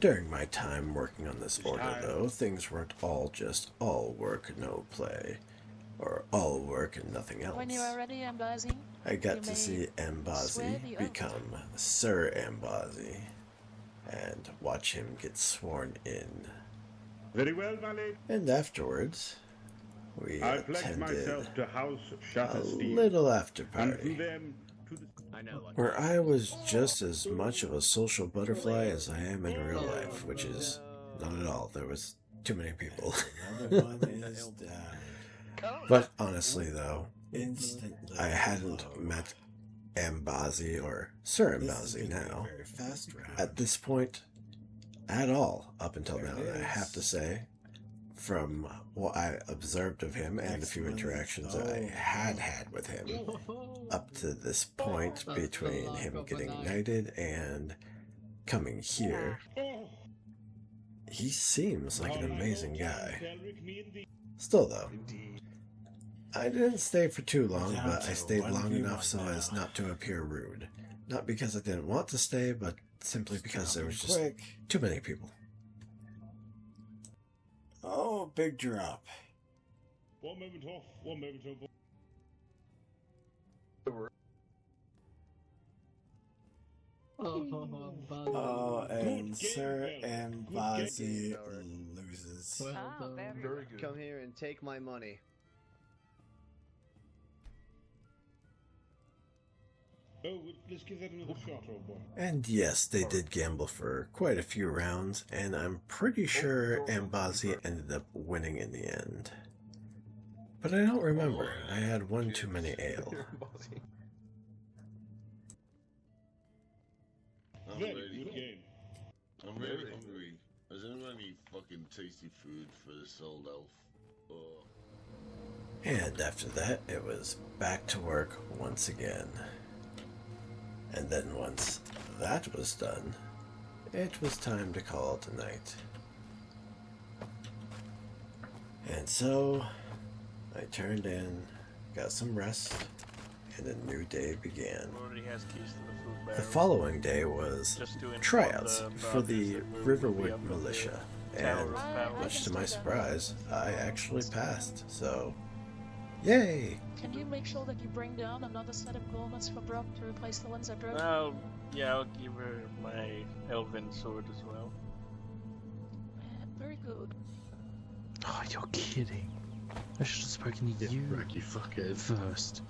During my time working on this order, though, things weren't all work, no play, or all work and nothing else. When you are ready, Ambazi, I got to see Ambazi become Sir Ambazi and watch him get sworn in. Very well, my lady. And afterwards, we I pledge attended myself to House a Shutterstein. little after And party, to them, to the... where I was just as much of a social butterfly as I am in real life, which is not at all. There was too many people. But honestly, though, I hadn't met Ambazi or Sir Ambazi now at this point at all up until now. And I have to say, from what I observed of him and the few interactions I had with him up to this point between him getting knighted and coming here, he seems like an amazing guy. Still though, I didn't stay for too long, but I stayed long enough so as not to appear rude. Not because I didn't want to stay, but simply because there was just too many people. Oh, big drop. One moment off, one moment off. Oh, and Sir Ambazi loses. Very good. Come here and take my money. Oh, let's give that another shot, old boy. And yes, they did gamble for quite a few rounds, and I'm pretty sure Ambazi ended up winning in the end. But I don't remember. I had one too many ale. Very good game. I'm very hungry. Has anyone any fucking tasty food for this old elf? Oh. And after that, it was back to work once again. And then once that was done, it was time to call it a night. And so, I turned in, got some rest, and a new day began. The following day was tryouts for the Riverwood Militia, and much to my surprise, I actually passed, so yay! can you make sure that you bring down another set of garments for Brock to replace the ones I broke? Yeah, I'll give her my elven sword as well. Very good. Oh, you're kidding. I should have spoken to you fuckhead. first.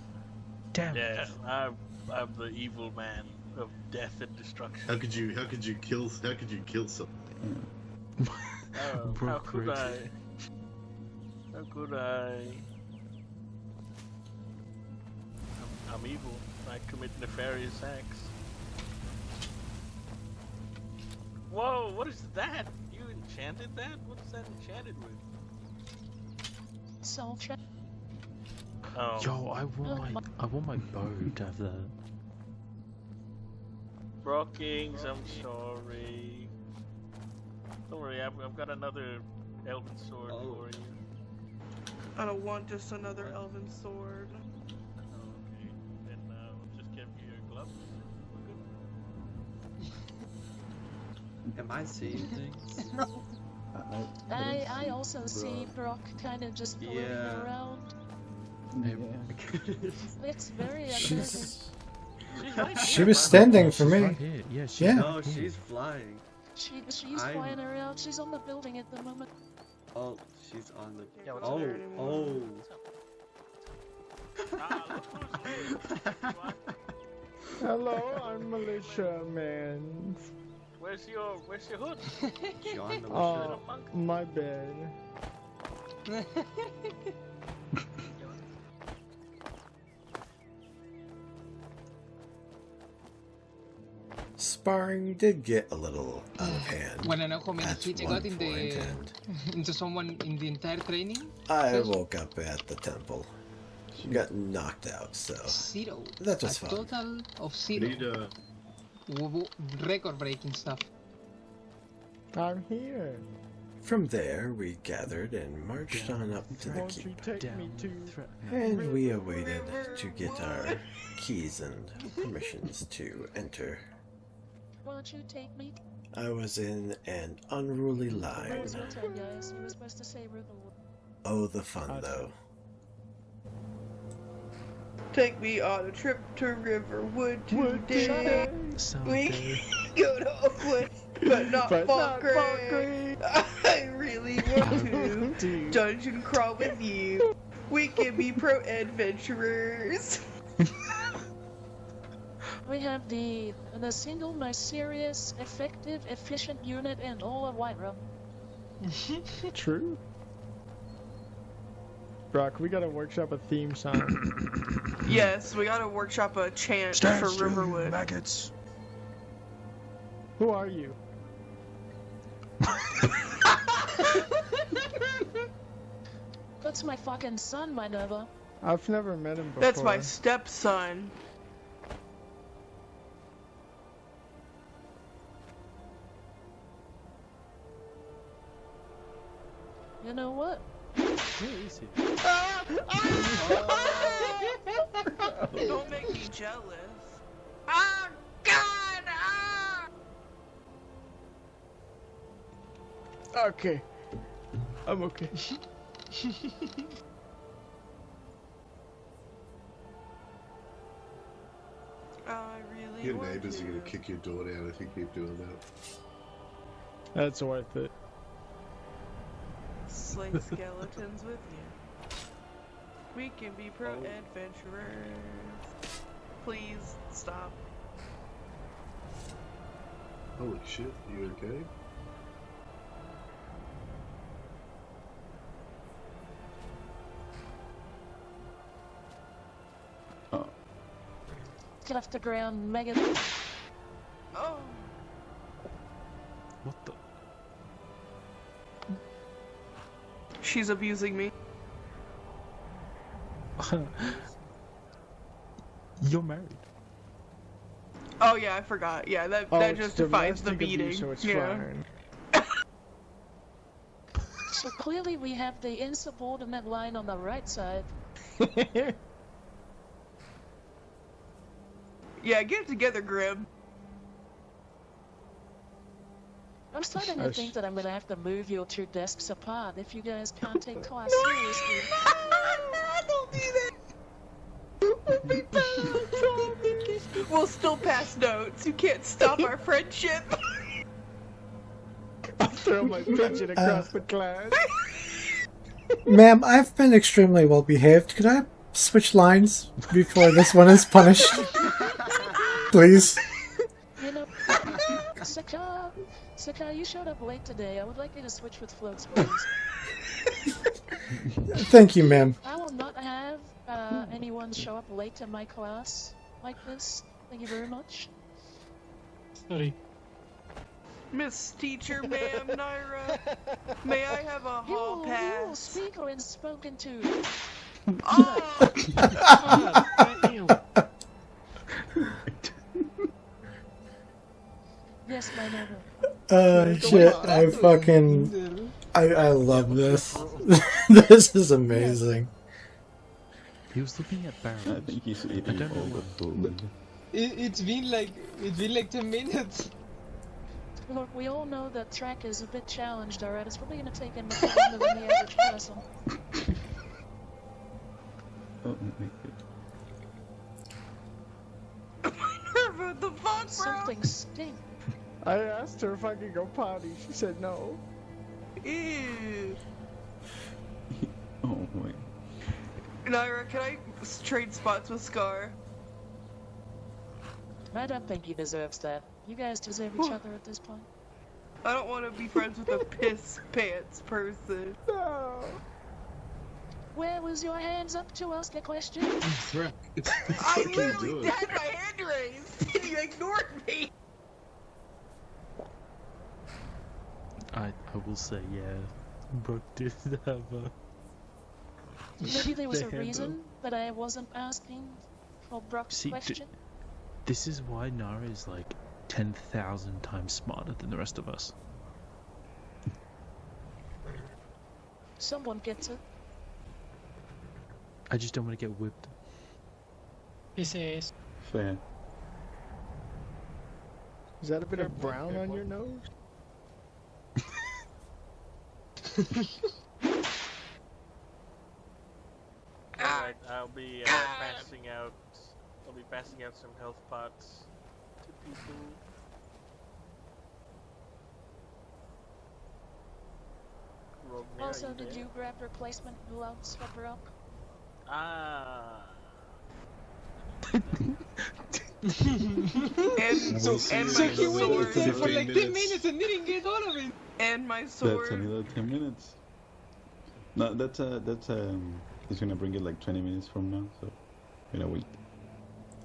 Damn it. Yeah, I'm the evil man of death and destruction. How could you kill something? How could I? How could I? I'm evil. I commit nefarious acts. Whoa, what is that? You enchanted that? What is that enchanted with? Self-check. Oh. Yo, I want my bow to have that. Brockings, I'm sorry. Don't worry, I've got another elven sword for you. I don't want just another elven sword. Okay, then we'll just give you your gloves. We're good. Am I seeing things? I also see Brock kind of just floating around. It's very unnerving. She was standing for me. Yeah, No, she's flying. She's flying around. She's on the building at the moment. Oh, she's on the... Yeah, what's oh. Hello, I'm Militia Man. Where's your hood? John the Oh, my bad. Sparring did get a little out of hand. Wanna know how many at hits I one got in point, the and into someone in the entire training? I woke up at the temple. Got knocked out, so 0. that was A fun. total of 0. Record-breaking stuff. I'm here. From there, we gathered and marched on up to the Won't you keep, take me to... and we awaited to get our keys and permissions to enter. Won't you take me? I was in an unruly Where line. was your turn, guys? You were supposed to say Riverwood. Oh, the fun, though. Take me on a trip to Riverwood today. We go to Oakwood, but not Falkray. I really want to dungeon crawl with you. We can be pro adventurers. We have the single most serious, effective, efficient unit in all of Whiterun. True. Brock, we gotta workshop a theme song. Yes, we gotta workshop a chant for Riverwood. Maggots. Who are you? That's my fucking son, my neighbor. I've never met him before. That's my stepson. You know what? Where is he? Don't make me jealous. Oh God! Okay. I'm okay. I really Your want neighbors to. are gonna kick your door down if you keep doing that. That's worth it. Slay skeletons with you. We can be pro adventurers. Please stop. Holy shit, you okay? Get off the ground, Megan. Oh. What the? She's abusing me. You're married. Oh yeah, I forgot. Yeah, that it's justifies the domestic beating. abuse, so it's yeah. fine. So clearly we have the insubordinate line on the right side. Yeah, get it together, Grim. I'm starting to think that I'm gonna have to move your two desks apart if you guys can't take class seriously. Don't do that. We'll be pals. We'll still pass notes. You can't stop our friendship. I'll throw my pigeon across the class. Ma'am, I've been extremely well behaved. Could I switch lines before this one is punished? Please? You know, Saka, you showed up late today. I would like you to switch with floats, please. Thank you, ma'am. I will not have anyone show up late to my class like this. Thank you very much. Sorry. Miss Teacher, ma'am, Naira, may I have a hall You will pass? speak when spoken to. Oh! Yes, my neighbor. Shit, I love this. This is amazing. He was looking at barrels. I think he's eating I don't know all the why. food. It's been like 10 minutes. Look, we all know that track is a bit challenged, alright? It's probably gonna take him longer than the average person. Oh my god. What the fuck, bro? Something stinks. I asked her if I could go potty. She said no. Ew. Oh my. Naira, can I trade spots with Scar? I don't think he deserves that. You guys deserve each other at this point. I don't want to be friends with a piss pants person. No. Where was your hands up to ask a question? I literally had my hand raised and you ignored me. I will say, yeah. Brooke did have a... Maybe there was The a hand reason that I wasn't asking for Brock's See, question. This is why Nara is like 10,000 times smarter than the rest of us. Someone gets it. I just don't want to get whipped. This is... Fair. Is that a bit of brown on your nose? Alright, I'll be passing out. I'll be passing out some health pots to people. Rogne, Also, are you did there? you grab replacement gloves for Brooke? Ah. And So he waited there for 15 like 10 minutes. minutes and didn't get all of it. And my That's sword. another 10 minutes. No, it's gonna bring it like 20 minutes from now, so we're gonna wait.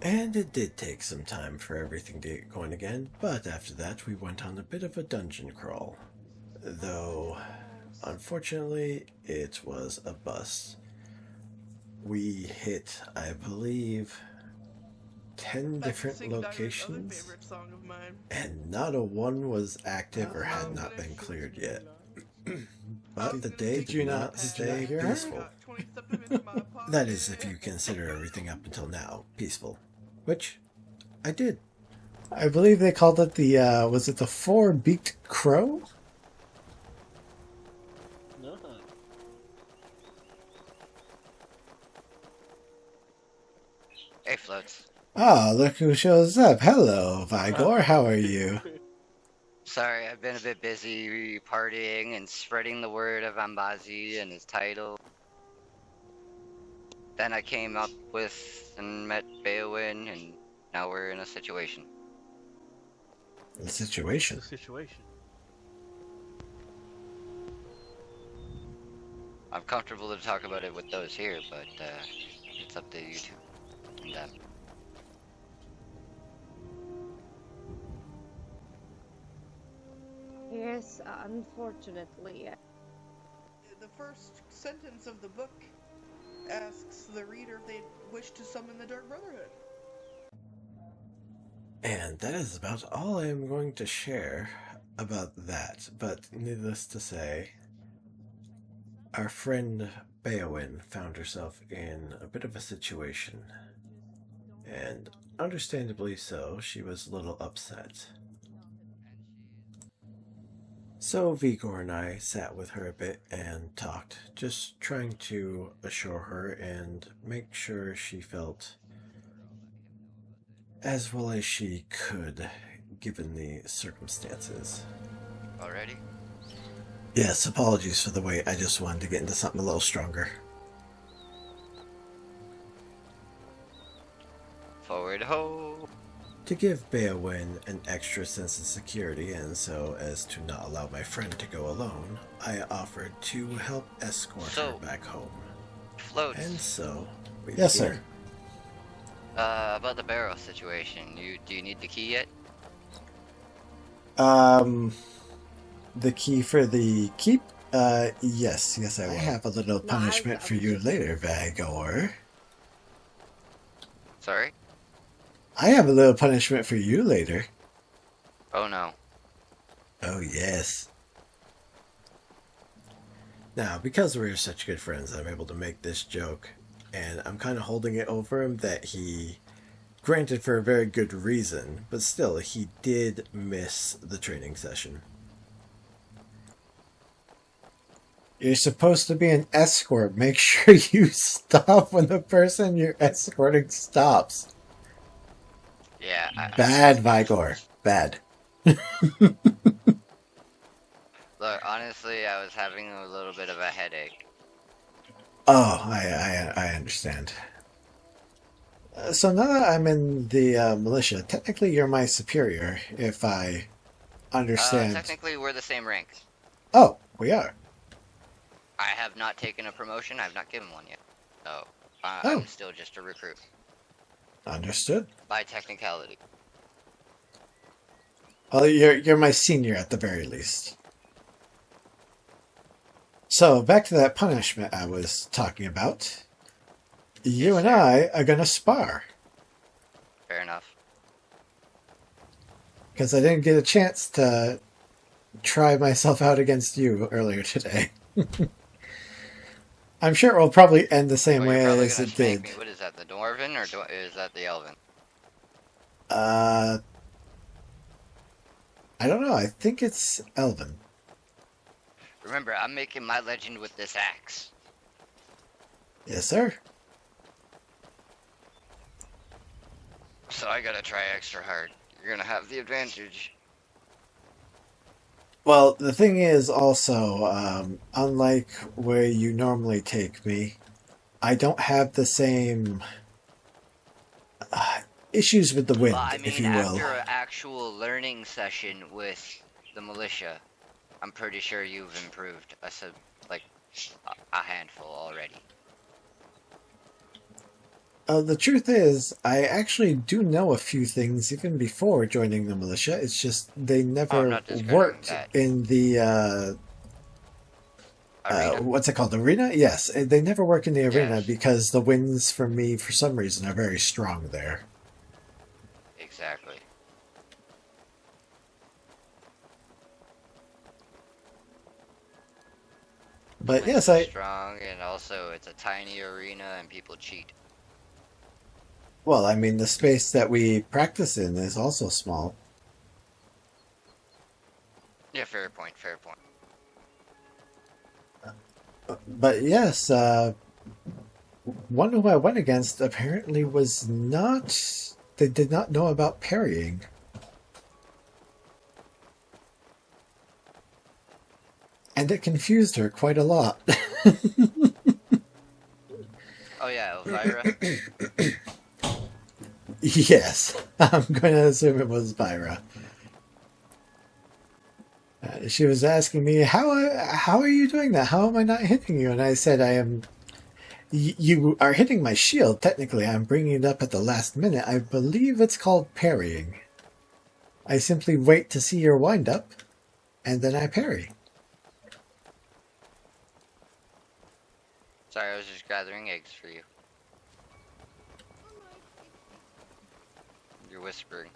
And it did take some time for everything to get going again, but after that we went on a bit of a dungeon crawl. Though, unfortunately, it was a bust. We hit, I believe, 10 different locations, Favorite song of mine. and not a one was active or had not been cleared yet. But the day did not stay peaceful. That is, if you consider everything up until now peaceful. Which, I did. I believe they called it the, was it the Four-Beaked Crow? No. Hey, Floats. Oh, look who shows up. Hello, Vigor. How are you? Sorry, I've been a bit busy partying and spreading the word of Ambazi and his title. Then I came up with and met Beowyn, and now we're in a situation. The situation? The situation. I'm comfortable to talk about it with those here, but it's up to you two and them. Yes, unfortunately. The first sentence of the book asks the reader if they wish to summon the Dark Brotherhood. And that is about all I am going to share about that. But needless to say, our friend Beowyn found herself in a bit of a situation. And understandably so, she was a little upset. So Vigor and I sat with her a bit and talked, just trying to assure her and make sure she felt as well as she could, given the circumstances. Already? Yes, apologies for the wait. I just wanted to get into something a little stronger. Forward ho! To give Beowyn an extra sense of security, and so as to not allow my friend to go alone, I offered to help escort her back home. Floats. And so, we Yes, began. sir. About the barrel situation, do you need the key yet? The key for the keep? Yes, I will. I have a little punishment for you later, Vigor. Sorry? I have a little punishment for you later. Oh no. Oh, yes. Now, because we're such good friends, I'm able to make this joke, and I'm kind of holding it over him that he, granted for a very good reason, but still, he did miss the training session. You're supposed to be an escort. Make sure you stop when the person you're escorting stops. Yeah. Bad, Vigor. Bad. Look, honestly, I was having a little bit of a headache. Oh, I understand. So now that I'm in the militia, technically you're my superior, if I understand. Technically, we're the same rank. Oh, we are. I have not taken a promotion. I have not given one yet. So, Oh. I'm still just a recruit. Understood. By technicality. Well, you're my senior at the very least. So, back to that punishment I was talking about. You and I are going to spar. Fair enough. Because I didn't get a chance to try myself out against you earlier today. I'm sure it will probably end the same way as it did. Me. What is that, the Dwarven, or is that the Elven? I don't know. I think it's Elven. Remember, I'm making my legend with this axe. Yes, sir. So I gotta try extra hard. You're gonna have the advantage. Well, the thing is also, unlike where you normally take me, I don't have the same issues with the wind, Well, I mean, if you will. after an actual learning session with the militia, I'm pretty sure you've improved a handful already. The truth is, I actually do know a few things even before joining the militia. It's just they never worked in the what's it called? Arena? Yes, they never work in the arena because the winds for me, for some reason, are very strong there. Exactly. But Winds yes, are I. strong, and also it's a tiny arena, and people cheat. Well, I mean, the space that we practice in is also small. Yeah, fair point. Fair point. But yes, one who I went against apparently was not. They did not know about parrying. And it confused her quite a lot. Oh yeah, Elvira. Yes, I'm going to assume it was Pyro. She was asking me, how are you doing that? How am I not hitting you? And I said, I am... You are hitting my shield, technically. I'm bringing it up at the last minute. I believe it's called parrying. I simply wait to see your wind up, and then I parry. Sorry, I was just gathering eggs for you. You're whispering.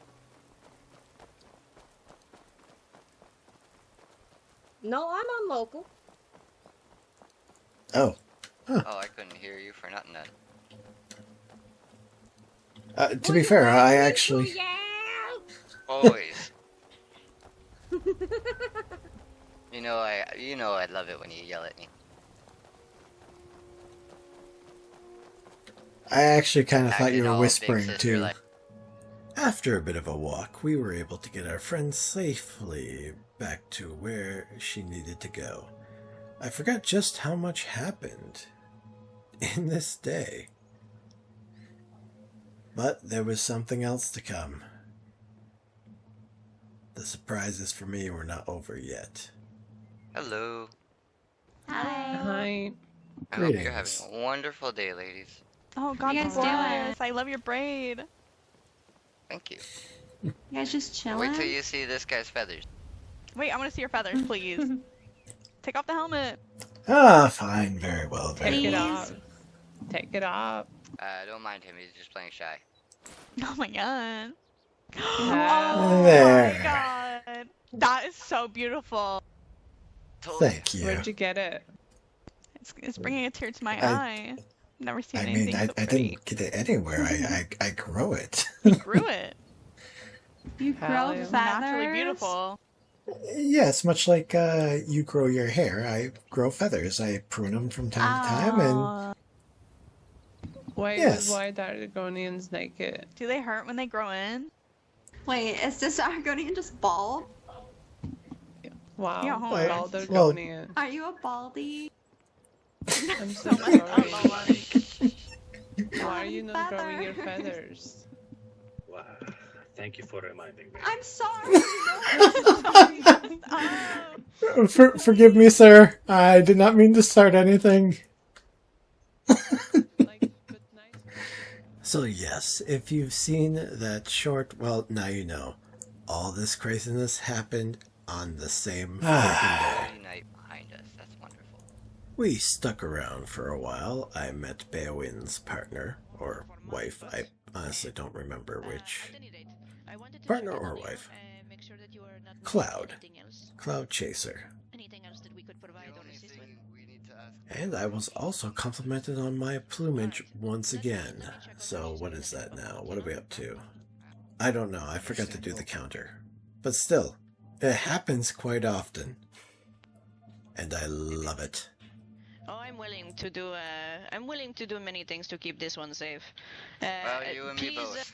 No, I'm on local. Oh. Huh. Oh, I couldn't hear you for nothing then. To be fair, I actually... Always. You know I love it when you yell at me. I actually kind of thought you were all whispering, big sister too. like- After a bit of a walk, we were able to get our friend safely back to where she needed to go. I forgot just how much happened in this day. But there was something else to come. The surprises for me were not over yet. Hello. Hi. I hope you're Greetings. having a wonderful day, ladies. Oh God, you guys bless. I love your braid. Thank you. You guys just chilling? Wait till you see this guy's feathers. Wait, I want to see your feathers, please. Take off the helmet. Ah, fine, very well, very Take it well. off. Take it off. Don't mind him, he's just playing shy. Oh my God. There. Oh my God. That is so beautiful. Thank you. Where'd you get it? It's bringing a tear to my I- eye. Never seen I anything mean, so I pretty. didn't get it anywhere. I grow it. You grew it. You grow feathers? Naturally beautiful. Yes, much like you grow your hair, I grow feathers. I prune them from time to time, and Why Yes. was white Argonians naked? Do they hurt when they grow in? Wait, is this Argonian just bald? Wow, Yeah, hold on. bald Well- Argonian. Are you a baldy? I'm so sorry. Why are you not growing your feathers? Wow. Thank you for reminding me. I'm sorry. forgive me, sir. I did not mean to start anything. So yes, if you've seen that short, well, now you know. All this craziness happened on the same freaking day. Night behind us. That's wonderful. We stuck around for a while. I met Beowyn's partner, or wife. I honestly don't remember which. Partner or wife. Cloud. Cloud Chaser. And I was also complimented on my plumage once again. So what is that now? What are we up to? I don't know. I forgot to do the counter. But still, It happens quite often. And I love it. Oh, I'm willing to do. I'm willing to do many things to keep this one safe. Well, you and me please, both.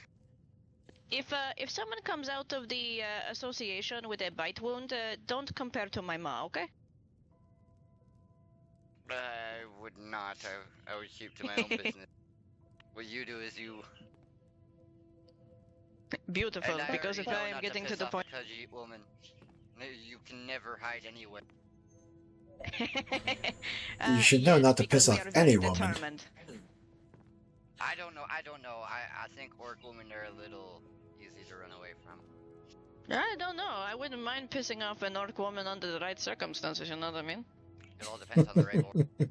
If someone comes out of the association with a bite wound, don't compare to my ma, okay? I would not. I would keep to my own business. What you do is you. Beautiful, And I because if already know I am not getting to to piss the off point. a touchy woman. You can never hide anywhere. You should know not to piss off any woman. I don't know. I think orc women are a little easy to run away from. I don't know. I wouldn't mind pissing off an orc woman under the right circumstances, you know what I mean? It all depends on the right orc.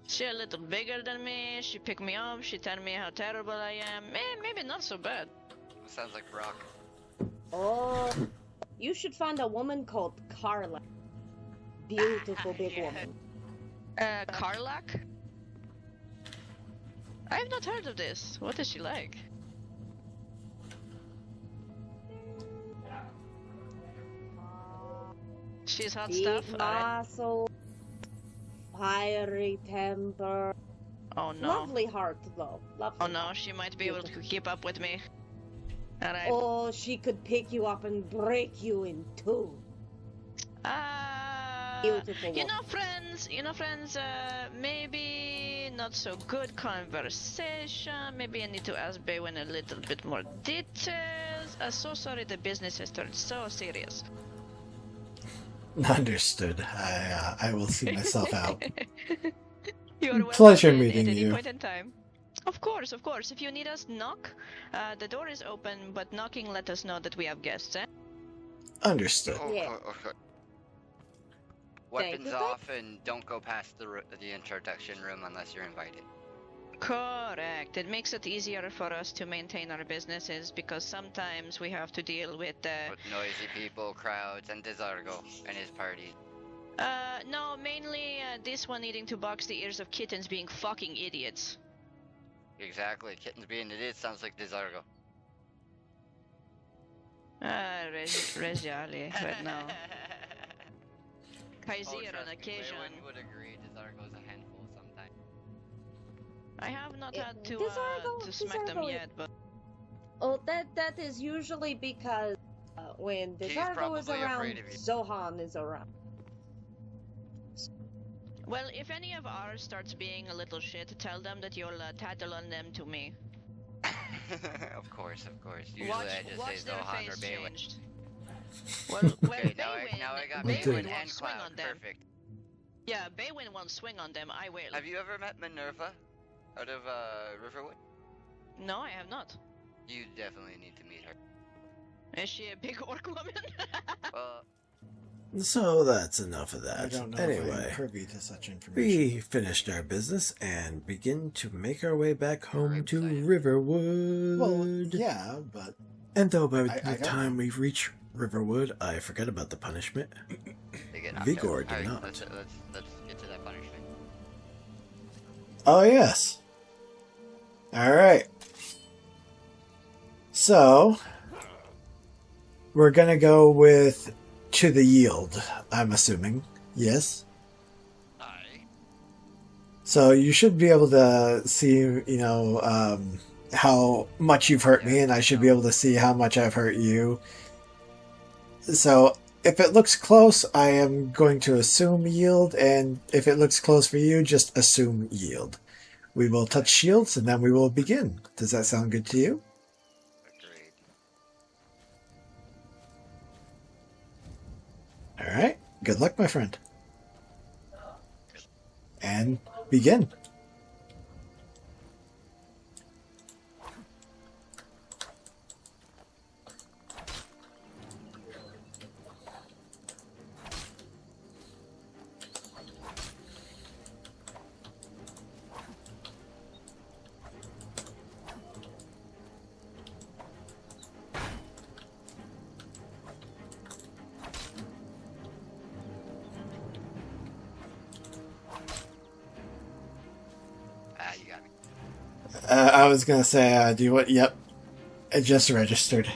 She a little bigger than me, she picked me up, she tell me how terrible I am. Maybe not so bad. Sounds like Brock. Oh, you should find a woman called Carla. Beautiful big woman. Karlak? I have not heard of this. What is she like? She's hot Big stuff. Alright. muscle, fiery temper. Oh no. Lovely heart though. Lovely Oh no, heart. she might be able to keep up with me. Alright. Oh, she could pick you up and break you in two. Beautiful You woman. know friends, maybe not so good conversation. Maybe I need to ask Baywin a little bit more details. So sorry the business has turned so serious. Understood. I will see myself out. You are welcome Pleasure in meeting at any you. point in time. Of course, of course. If you need us, knock. The door is open, but knocking let us know that we have guests, eh? Understood. Yeah. Okay. Thank Weapons you, off and don't go past the introduction room unless you're invited. Correct. It makes it easier for us to maintain our businesses because sometimes we have to deal with With noisy people, crowds, and Desargo and his party. no, mainly this one needing to box the ears of kittens being fucking idiots. Exactly. Kittens being idiots sounds like Desargo. Regiali, right now. Kaiser Oh, on trust me, occasion. Baywin would agree Desargo's a handful sometimes. I have not had to Desargo- smack them Desargo- yet, but Oh, that is usually because when He's Desargo is probably around, afraid of you. Zohan is around. well, if any of ours starts being a little shit, tell them that you'll tattle on them to me. Of course. Usually Watch, I just watch say their Zohan or face Baywin. changed. Well, Okay, now I got Me too. Baywin and won't swing Cloud. on them. Perfect. Yeah, Baywin won't swing on them. I will. Have you ever met Minerva out of Riverwood? No, I have not. You definitely need to meet her. Is she a big orc woman? Well, So that's enough of I that. don't know if Anyway, I'm privy to such information. we finished our business and begin to make our way back home to Right. Riverwood. Well, yeah, but And though by I the got time we reach Riverwood, I forget about the punishment. they get knocked Vigor out. did Alright, not. let's get to that punishment. oh yes. All right. So we're gonna go with to the yield. I'm assuming. Yes. Aye. So you should be able to see, how much you've hurt me, and I should be able to see how much I've hurt you. So if it looks close, I am going to assume yield, and if it looks close for you, just assume yield. We will touch shields, and then we will begin. Does that sound good to you? Agreed. All right. Good luck, my friend. And begin. You got me. I was gonna say, do you what? Yep, it just registered.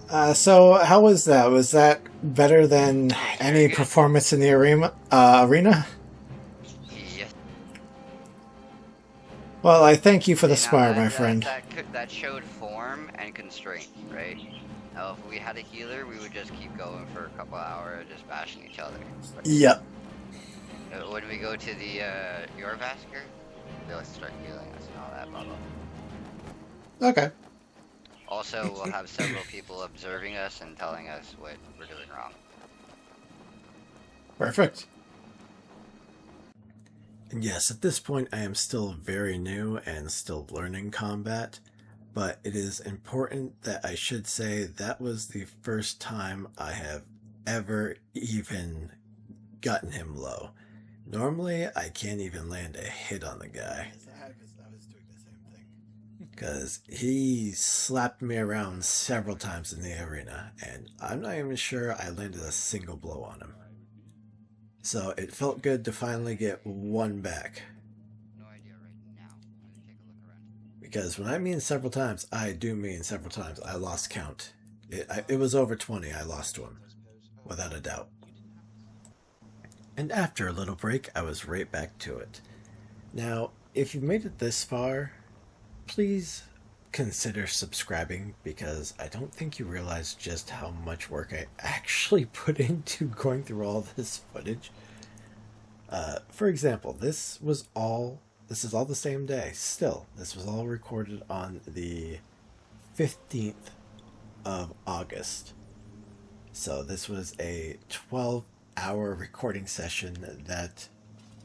So how was that? Was that better than any performance in the arena? Yes. Well, I thank you for the See, now spar, my friend. That showed form and constraint, right? Now, if we had a healer, we would just keep going for a couple hours, just bashing each other. Yep. When we go to the Yorvasker, they'll start healing us and all that, blah blah. Okay. Also, we'll have several people observing us and telling us what we're doing wrong. Perfect. And yes, at this point I am still very new and still learning combat, but it is important that I should say that was the first time I have ever even gotten him low. Normally, I can't even land a hit on the guy. Because he slapped me around several times in the arena, and I'm not even sure I landed a single blow on him. So it felt good to finally get one back. Because when I mean several times, I do mean several times. I lost count. It was over 20 I lost to him, without a doubt. And after a little break, I was right back to it. Now, if you've made it this far, please consider subscribing, because I don't think you realize just how much work I actually put into going through all this footage. For example, this is all the same day. Still, this was all recorded on the 15th of August. So this was a 12-hour recording session that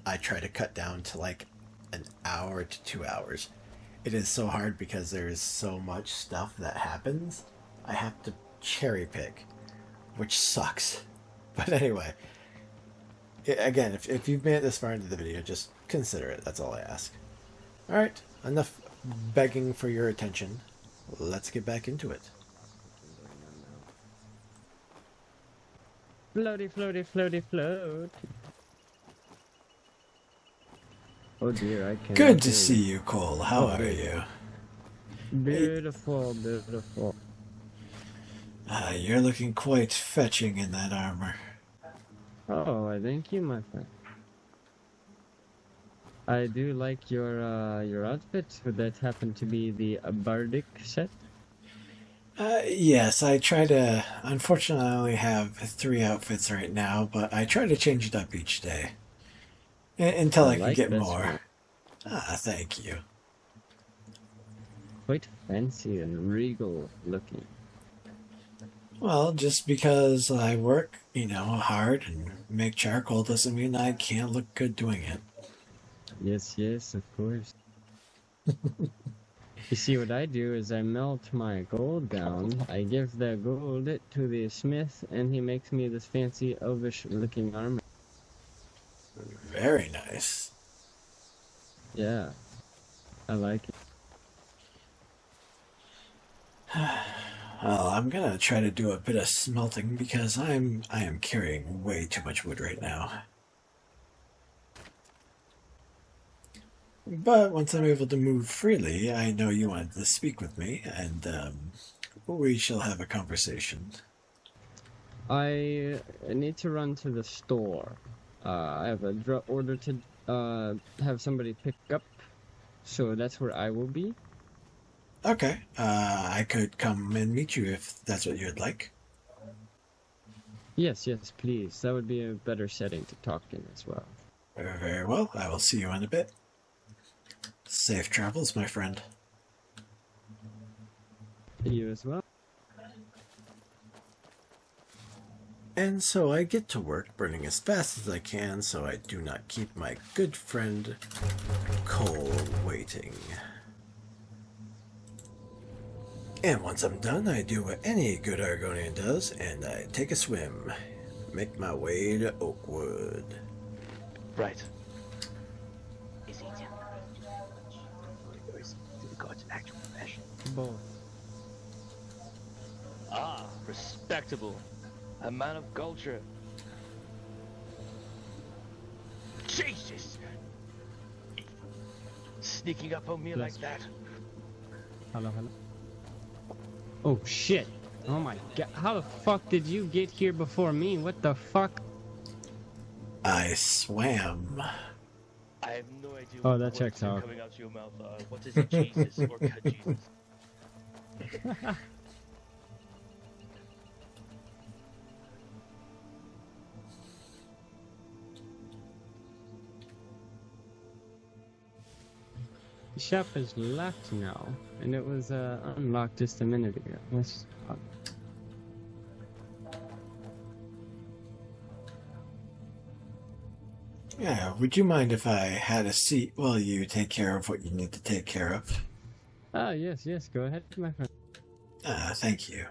I try to cut down to like an hour to 2 hours. It is so hard because there is so much stuff that happens. I have to cherry pick, which sucks. But anyway, again, if you've made it this far into the video, just consider it. That's all I ask. Alright, enough begging for your attention. Let's get back into it. Floaty, floaty, floaty, float. Oh dear, I can't. Good to see you, Cole. How are you? Beautiful, beautiful. You're looking quite fetching in that armor. Oh, I thank you, my friend. I do like your outfit. Would that happen to be the bardic set? Yes, I try to... Unfortunately, I only have 3 outfits right now, but I try to change it up each day. Until I can like get this more. one. Thank you. Quite fancy and regal looking. Well, just because I work, hard and make charcoal doesn't mean I can't look good doing it. Yes, yes, of course. You see, what I do is I melt my gold down, I give the gold to the smith, and he makes me this fancy elvish-looking armor. Very nice. Yeah, I like it. Well, I'm gonna try to do a bit of smelting because I am carrying way too much wood right now. But once I'm able to move freely, I know you wanted to speak with me, and we shall have a conversation. I need to run to the store. I have a order to have somebody pick up, so that's where I will be. Okay, I could come and meet you if that's what you'd like. Yes, yes, please. That would be a better setting to talk in as well. Very well, I will see you in a bit. Safe travels, my friend. You as well. And so I get to work burning as fast as I can so I do not keep my good friend Cole waiting. And once I'm done, I do what any good Argonian does, and I take a swim. Make my way to Oakwood. Right. Is he down? Or is it the god's actual profession? Both. Ah, respectable. A man of culture. Jesus! Sneaking up on me like that. Hello, hello. Oh shit! Oh my god, how the fuck did you get here before me? What the fuck? I swam. I have no idea Oh, what that words checks are out. coming out of your mouth. What is it, Jesus or God Jesus? The shop is locked now, and it was unlocked just a minute ago. Let's Yeah, would you mind if I had a seat while you take care of what you need to take care of? Ah, yes, go ahead, my friend. Thank you.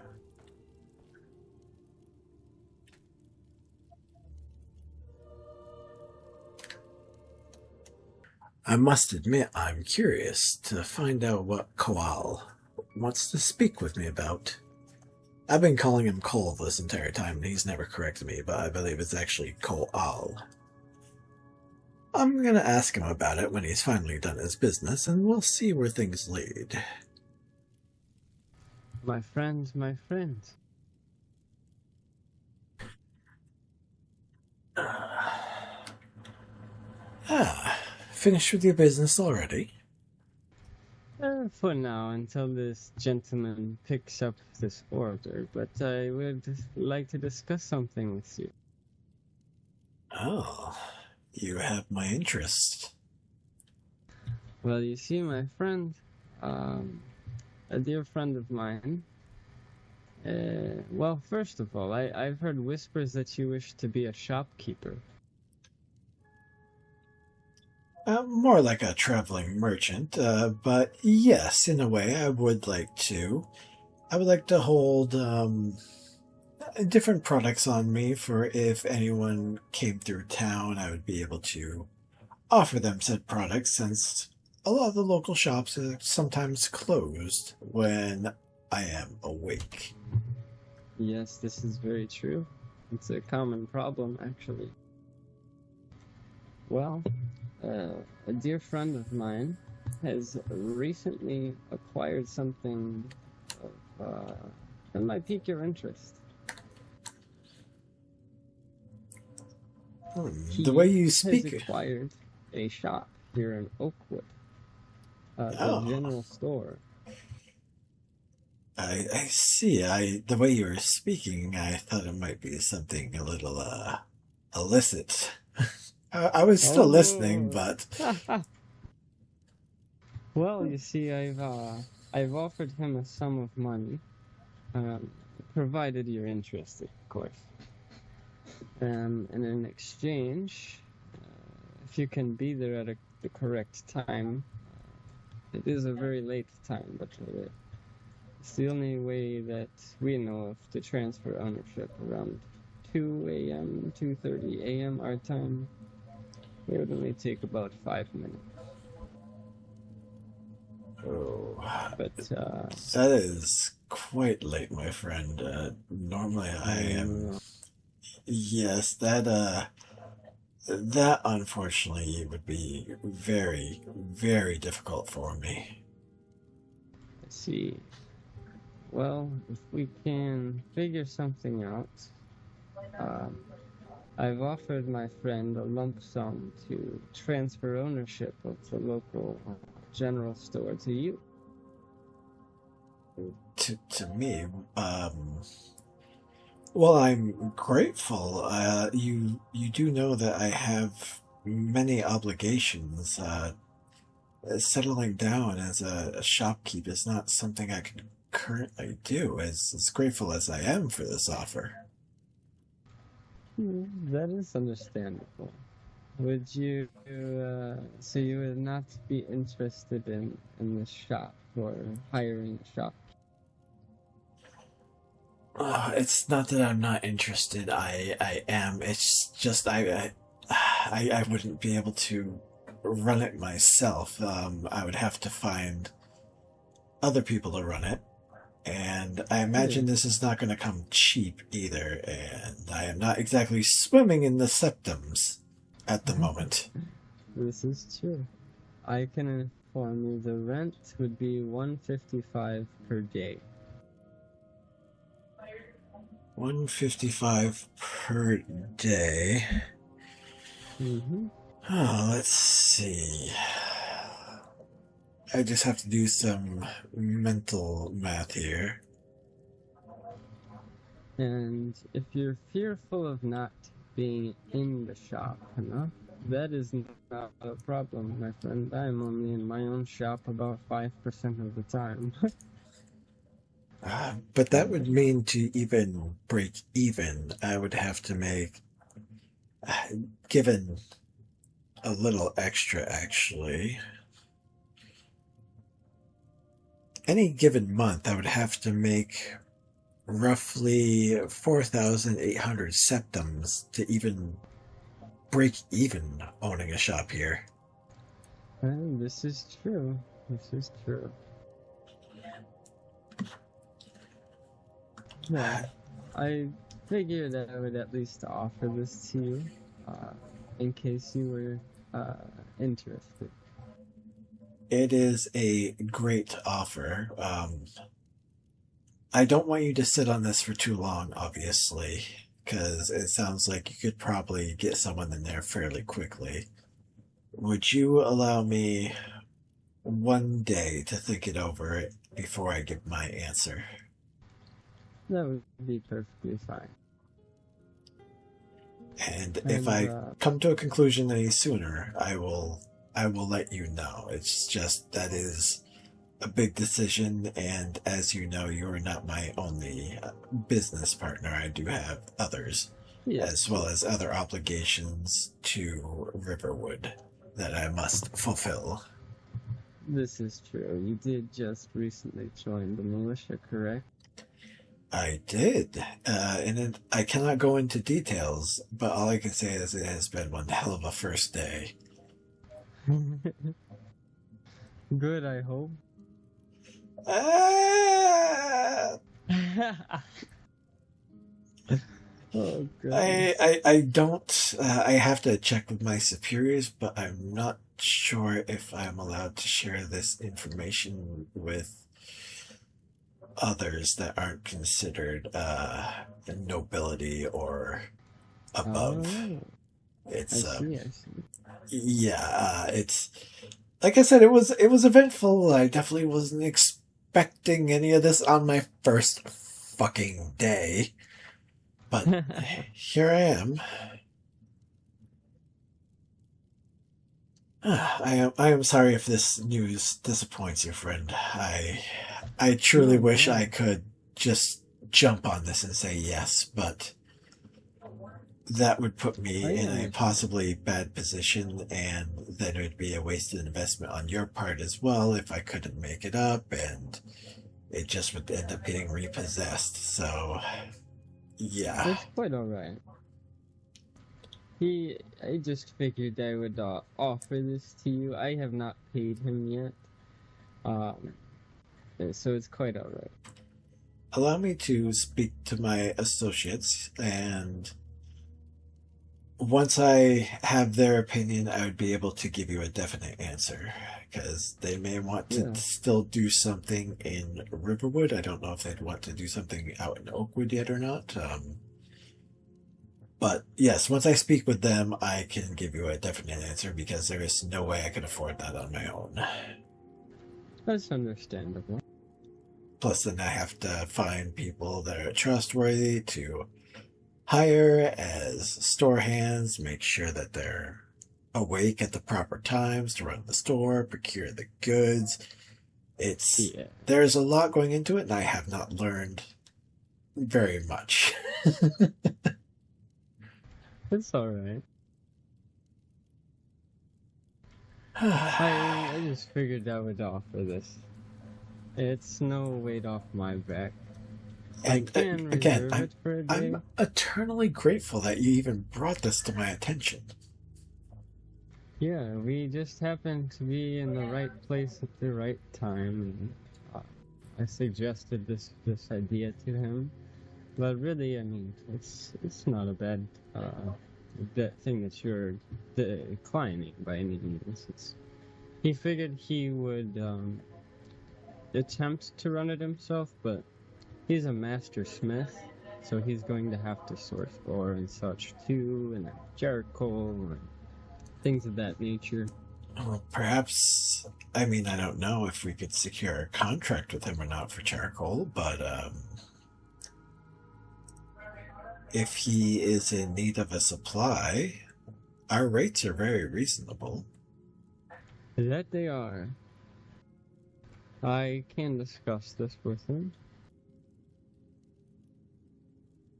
I must admit, I'm curious to find out what Koal wants to speak with me about. I've been calling him Cole this entire time, and he's never corrected me, but I believe it's actually Koal. I'm gonna ask him about it when he's finally done his business, and we'll see where things lead. My friend. Finished with your business already? For now, until this gentleman picks up this order, but I would like to discuss something with you. Oh, you have my interest. Well, you see, my friend, a dear friend of mine, well, first of all, I've heard whispers that you wish to be a shopkeeper. More like a traveling merchant, but yes, in a way, I would like to. I would like to hold different products on me for if anyone came through town, I would be able to offer them said products, since a lot of the local shops are sometimes closed when I am awake. Yes, this is very true. It's a common problem, actually. Well, a dear friend of mine has recently acquired something that might pique your interest. The way you He speak. has acquired a shop here in Oakwood, a Oh. general store. I see. The way you were speaking, I thought it might be something a little illicit. I was still listening, but Well, you see, I've offered him a sum of money, provided you're interested, of course. And in exchange, if you can be there at the correct time, it is a very late time, but it's the only way that we know of to transfer ownership, around 2 a.m., 2:30 a.m. our time. It would only take about 5 minutes. oh, But that is quite late, my friend. Normally I am. Yes, that unfortunately would be very, very difficult for me. let's see. Well, if we can figure something out, I've offered my friend a lump sum to transfer ownership of the local general store to you. To me, well, I'm grateful. You do know that I have many obligations. Settling down as a shopkeep is not something I can currently do, as grateful as I am for this offer. That is understandable. Would you, so you would not be interested in the shop or hiring a shop? It's not that I'm not interested. I am. It's just I wouldn't be able to run it myself. I would have to find other people to run it. And I imagine this is not going to come cheap either, and I am not exactly swimming in the septums at the moment. This is true. I can inform you the rent would be $155 per day. $155 per day. Mm-hmm. Oh, let's see. I just have to do some mental math here. And if you're fearful of not being in the shop enough, that is not a problem, my friend. I'm only in my own shop about 5% of the time. But that would mean to even break even, I would have to make, given a little extra actually, any given month I would have to make roughly 4,800 septums to even break even owning a shop here. And this is true. This is true. Yeah, I figured that I would at least offer this to you, in case you were interested. It is a great offer. I don't want you to sit on this for too long, obviously, because it sounds like you could probably get someone in there fairly quickly. Would you allow me one day to think it over before I give my answer? That would be perfectly fine. And if I come to a conclusion any sooner, I will let you know. It's just that is a big decision, and as you know, you're not my only business partner. I do have others, as well as other obligations to Riverwood that I must fulfill. This is true. You did just recently join the militia, correct? I did, and I cannot go into details, but all I can say is it has been one hell of a first day. Good, I hope. Oh, I don't. I have to check with my superiors, but I'm not sure if I'm allowed to share this information with others that aren't considered nobility or above. It's I see. yeah, it's like I said, it was eventful. I definitely wasn't expecting any of this on my first fucking day, but here I am. I am sorry if this news disappoints you, friend. I truly wish I could just jump on this and say yes, but that would put me in a possibly bad position, and then it would be a wasted investment on your part as well if I couldn't make it up, and it just would end up getting repossessed. So, yeah. It's quite alright. I just figured I would offer this to you. I have not paid him yet. So it's quite alright. Allow me to speak to my associates, and once I have their opinion, I would be able to give you a definite answer, because they may want to still do something in Riverwood. I don't know if they'd want to do something out in Oakwood yet or not. But yes, once I speak with them, I can give you a definite answer, because there is no way I could afford that on my own. That's understandable. Plus, then I have to find people that are trustworthy to hire as store hands, make sure that they're awake at the proper times to run the store, procure the goods. There's a lot going into it, and I have not learned very much. It's alright. I just figured I would offer this. It's no weight off my back. And I can again, reserve it for a day. I'm eternally grateful that you even brought this to my attention. Yeah, we just happened to be in the right place at the right time, and I suggested this idea to him. But really, I mean, it's not a bad thing that you're declining by any means. He figured he would attempt to run it himself, but he's a master smith, So he's going to have to source ore and such too, and charcoal and things of that nature. Well, perhaps, I mean, I don't know if we could secure a contract with him or not for charcoal, but if he is in need of a supply, our rates are very reasonable. That they are. I can discuss this with him.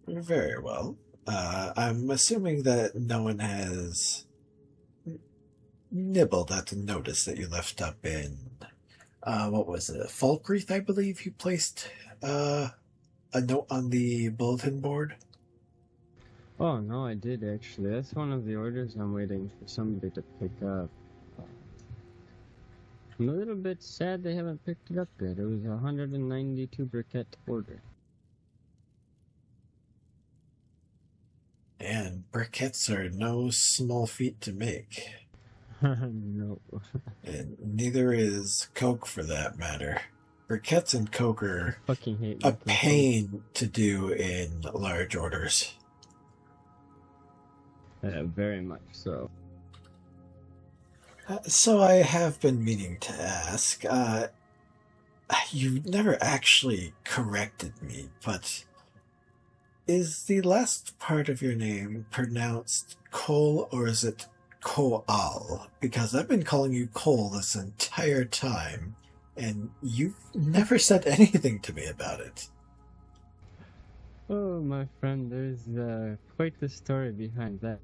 Very well. I'm assuming that no one has nibbled at the notice that you left up in, what was it, Falkreath, I believe you placed a note on the bulletin board? Oh, no, I did actually. That's one of the orders I'm waiting for somebody to pick up. I'm a little bit sad they haven't picked it up yet. It was a 192 briquette order. And briquettes are no small feat to make. No. And neither is Coke for that matter. Briquettes and Coke are fucking hate a pain to do in large orders. Very much so. So I have been meaning to ask, you never actually corrected me, but is the last part of your name pronounced Cole or is it Coal? Because I've been calling you Cole this entire time, and you've never said anything to me about it. Oh, my friend, there's quite the story behind that.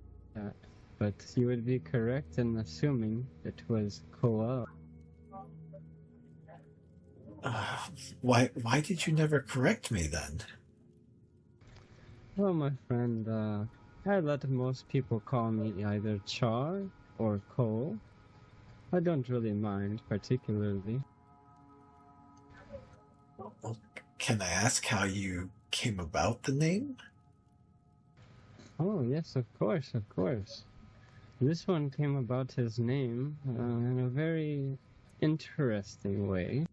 But you would be correct in assuming it was Coal. Why did you never correct me then? Well, my friend, I let most people call me either Char or Cole. I don't really mind particularly. Well, can I ask how you came about the name? Oh, yes, of course, of course. This one came about his name in a very interesting way.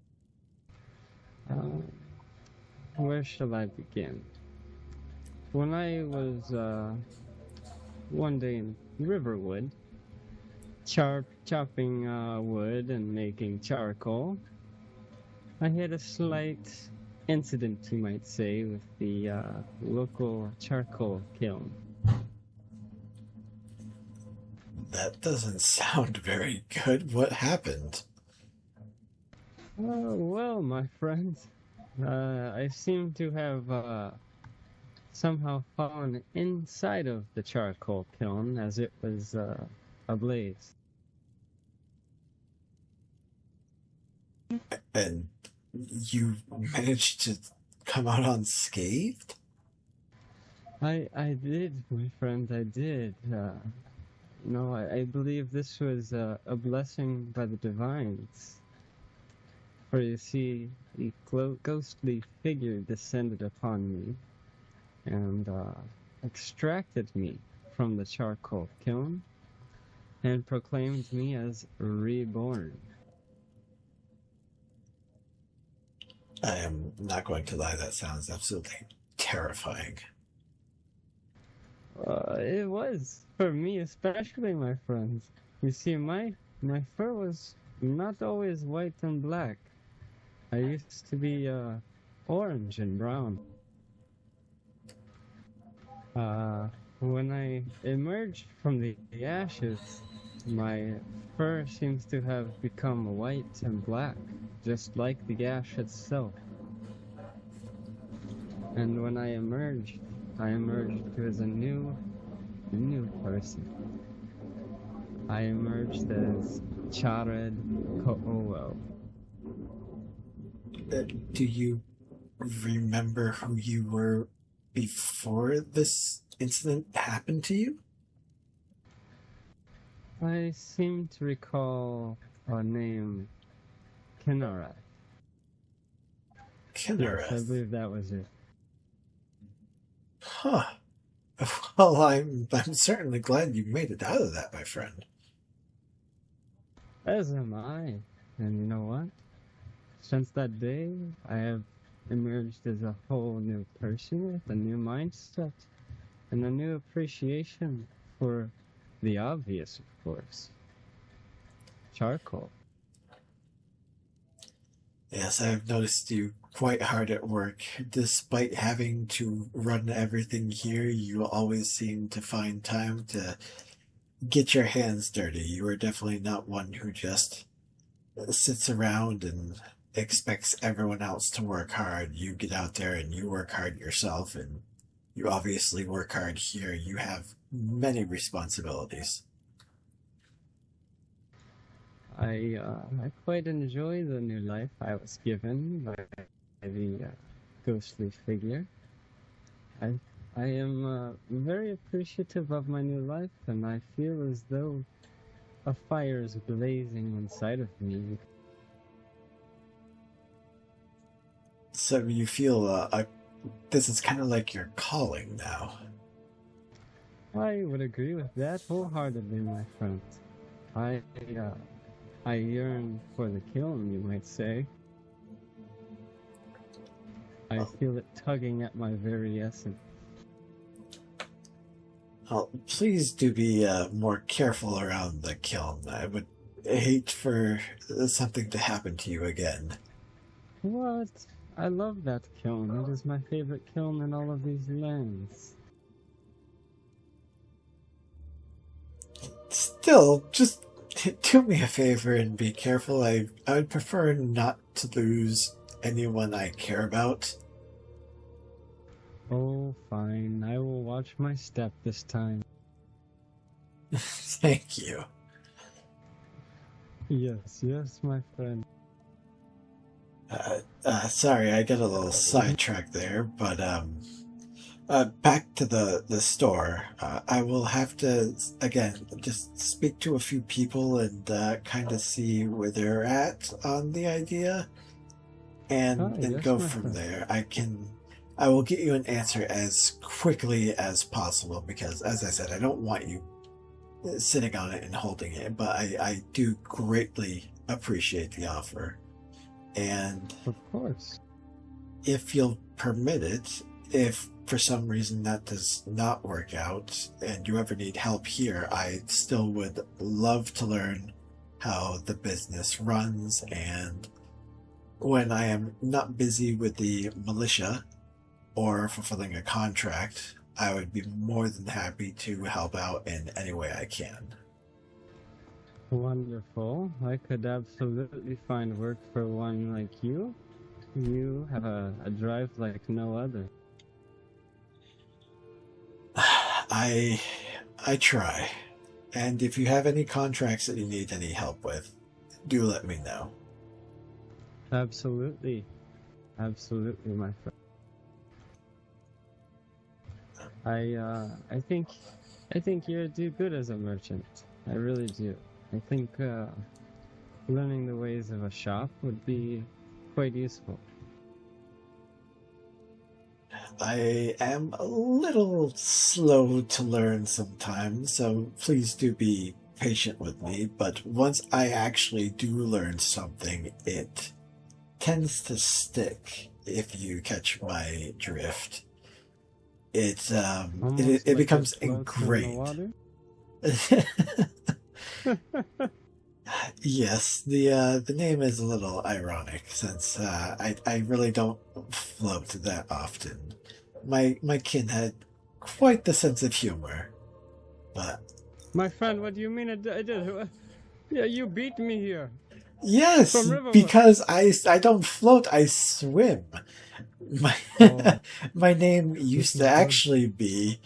Where shall I begin? When I was one day in Riverwood, chopping wood and making charcoal, I had a slight incident, you might say, with the local charcoal kiln. That doesn't sound very good. What happened? Well, my friend, I seem to have somehow fallen inside of the charcoal kiln as it was ablaze. And you managed to come out unscathed? I did, my friend, I did. No, I believe this was a blessing by the divines. For you see, a ghostly figure descended upon me and extracted me from the charcoal kiln and proclaimed me as reborn. I am not going to lie, that sounds absolutely terrifying. It was, for me especially, my friends. You see, my fur was not always white and black. I used to be orange and brown. When I emerged from the ashes, my fur seems to have become white and black, just like the ash itself. And when I emerged as a new person. I emerged as Chared Ko'owel. Do you remember who you were before this incident happened to you? I seem to recall a name, Kinnarath. Kinnarath? Yes, I believe that was it. Huh. Well, I'm certainly glad you made it out of that, my friend. As am I. And you know what? Since that day, I have emerged as a whole new person with a new mindset and a new appreciation for the obvious, of course. Charcoal. Yes, I've noticed you quite hard at work. Despite having to run everything here, you always seem to find time to get your hands dirty. You are definitely not one who just sits around and expects everyone else to work hard. You get out there and you work hard yourself, and you obviously work hard here. You have many responsibilities. I quite enjoy the new life I was given by the ghostly figure. I am very appreciative of my new life, and I feel as though a fire is blazing inside of me. So you feel this is kind of like your calling now. I would agree with that wholeheartedly, my friend. I yearn for the kiln, you might say. I feel it tugging at my very essence. Oh, please do be more careful around the kiln. I would hate for something to happen to you again. What? I love that kiln. It is my favorite kiln in all of these lands. Still, just do me a favor and be careful. I would prefer not to lose anyone I care about. Oh, fine. I will watch my step this time. Thank you. Yes, my friend. Sorry, I got a little sidetracked there, but back to the store. I will have to, again, just speak to a few people and kind of see where they're at on the idea, and yes, go my from friend. there. I will get you an answer as quickly as possible, because, as I said, I don't want you sitting on it and holding it, but I do greatly appreciate the offer. And of course, if you'll permit it, if for some reason that does not work out and you ever need help here, I still would love to learn how the business runs, and when I am not busy with the militia or fulfilling a contract, I would be more than happy to help out in any way I can. Wonderful. I could absolutely find work for one like you. You have a drive like no other. I try. And if you have any contracts that you need any help with, do let me know. Absolutely. Absolutely, my friend. I think you'd do good as a merchant. I really do. I think learning the ways of a shop would be quite useful. I am a little slow to learn sometimes, so please do be patient with me, but once I actually do learn something, it tends to stick, if you catch my drift. It Like becomes it floats in the ingrained. water? Yes, the name is a little ironic, since I really don't float that often. My kin had quite the sense of humor, but My friend, what do you mean I did? Yeah, you beat me here. yes, From Riverwood. because I don't float, I swim. My Oh. my name used is to good. actually be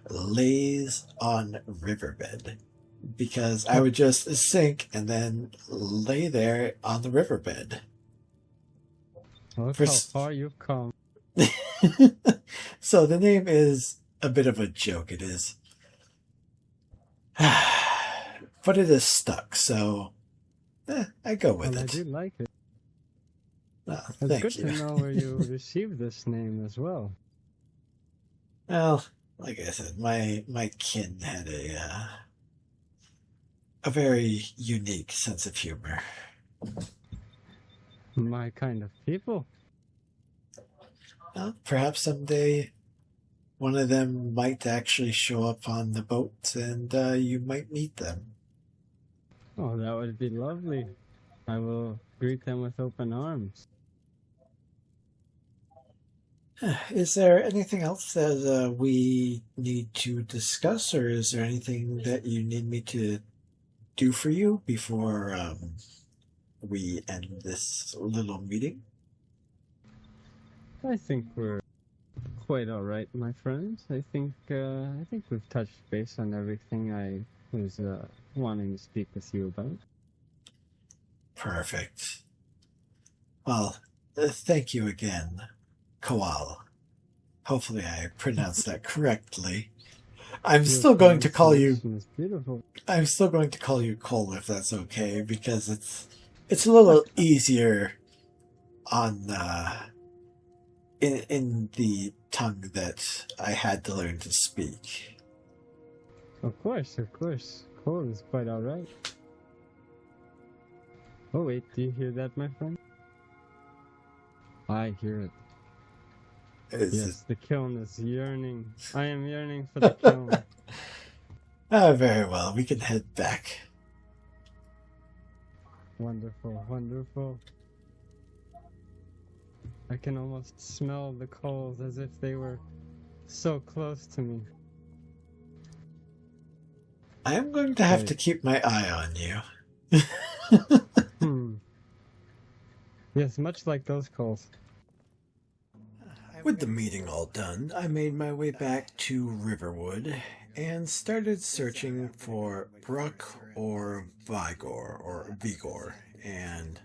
Lays on Riverbed, because I would just sink and then lay there on the riverbed. Look For how s- far you've come. So the name is a bit of a joke, it is. But it is stuck, so I go with Well, I it. do like it. Oh, It's thank good you. to know where you received this name as well. Well, like I said, my kin had a very unique sense of humor. My kind of people. Well, perhaps someday one of them might actually show up on the boat and you might meet them. Oh, that would be lovely. I will greet them with open arms. Is there anything else that we need to discuss, or is there anything that you need me to do for you before we end this little meeting? I think we're quite all right, my friends. I think we've touched base on everything I was wanting to speak with you about. Perfect. Well, thank you again, Koal. Hopefully I pronounced that correctly. I'm still going to call you. Beautiful. I'm still going to call you Cole if that's okay, because it's a little easier on in the tongue that I had to learn to speak. Of course. Cole is quite all right. Oh wait, do you hear that, my friend? I hear it. Yes, the kiln is yearning. I am yearning for the kiln. Very well. We can head back. Wonderful. I can almost smell the coals as if they were so close to me. I am going to have to keep my eye on you. Yes, much like those coals. With the meeting all done, I made my way back to Riverwood and started searching for Brock or Vigor, and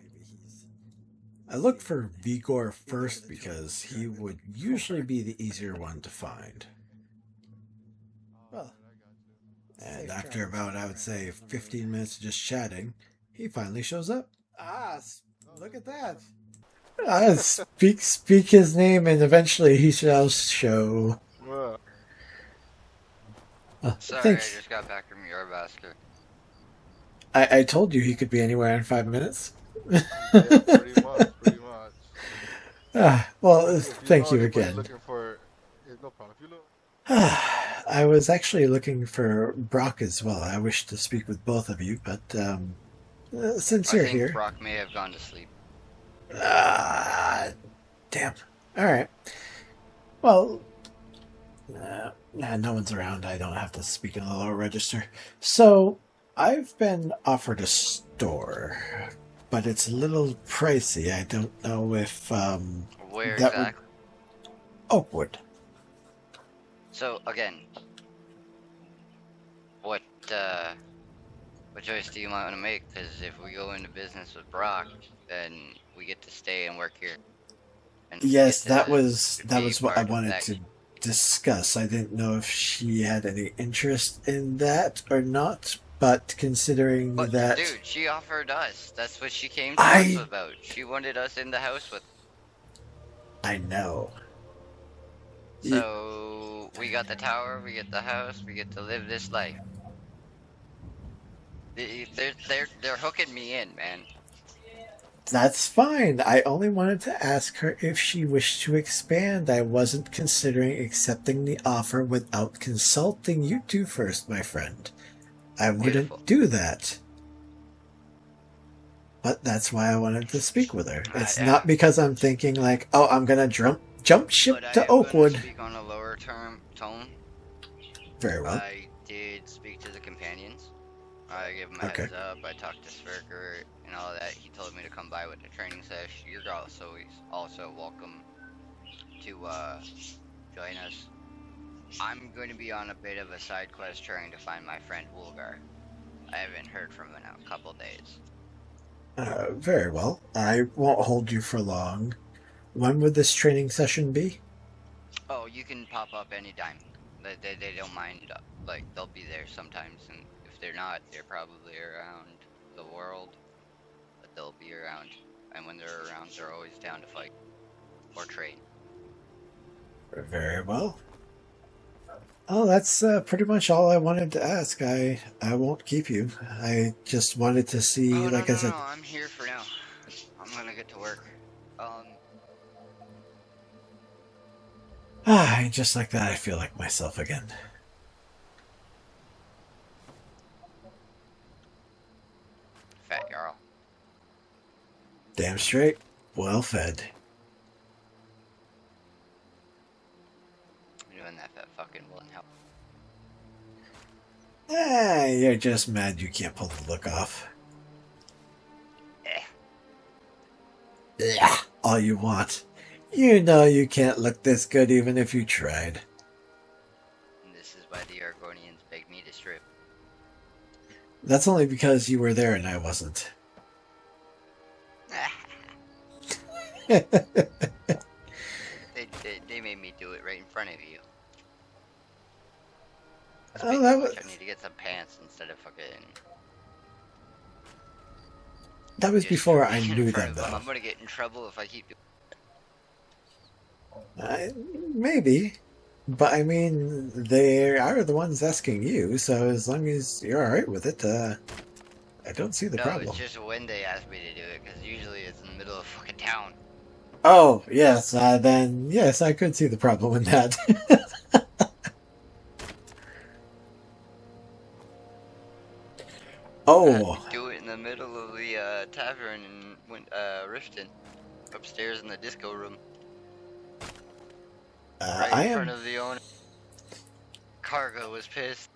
I looked for Vigor first because he would usually be the easier one to find. And after about, I would say, 15 minutes of just chatting, he finally shows up. Look at that. Speak his name, and eventually he shall show. Sorry, Thanks. I just got back from your basket. I told you he could be anywhere in 5 minutes. Yeah, pretty much. Well, thank you again. Looking for, no problem. If you look... I was actually looking for Brock as well. I wish to speak with both of you, but since you're I think here... Brock may have gone to sleep. Damn. Alright. Well, no one's around. I don't have to speak in the lower register. So, I've been offered a store, but it's a little pricey. I don't know if Where that exactly? would... Oakwood. So again, what choice do you want to make? Because if we go into business with Brock, then we get to stay and work here. And Yes, get that to was be what I part of wanted that. to discuss. I didn't know if she had any interest in that or not, but considering But that dude, she offered us. That's what she came to us about. She wanted us in the house with. I know. So we got the tower, we get the house, we get to live this life. They're hooking me in, man. That's fine. I only wanted to ask her if she wished to expand. I wasn't considering accepting the offer without consulting you two first, my friend. I wouldn't do that. But that's why I wanted to speak with her. It's not because I'm thinking like, oh, I'm gonna jump ship to Oakwood. Speak on a lower tone. Very well. I did speak to the companions. I gave them a heads up. I talked to Sverker and all that. He told me to come by with the training session. You're also welcome to join us. I'm going to be on a bit of a side quest trying to find my friend Woolgar. I haven't heard from him in a couple days. Very well. I won't hold you for long. When would this training session be? Oh, you can pop up anytime. They don't mind. Like, they'll be there sometimes, and if they're not, they're probably around the world. But they'll be around. And when they're around, they're always down to fight. Or train. Very well. Oh, that's pretty much all I wanted to ask. I won't keep you. I just wanted to see, like I said... No, I'm here for now. I'm gonna get to work. And just like that, I feel like myself again. Fat girl. Damn straight, well fed. Doing that fucking wouldn't help. You're just mad you can't pull the look off. Yeah, all you want. You know you can't look this good even if you tried. And this is why the Argonians begged me to strip. That's only because you were there and I wasn't. They made me do it right in front of you. Oh, that was... I need to get some pants instead of fucking... That was before I knew them, though. I'm gonna get in trouble if I keep doing Maybe. But, I mean, they are the ones asking you, so as long as you're alright with it, I don't see the problem. No, it's just when they ask me to do it, because usually it's in the middle of fucking town. Oh, yes, then, yes, I could see the problem in that. Oh. Do it in the middle of the tavern in Riften, upstairs in the disco room. Right in front of the owner. Cargo was pissed.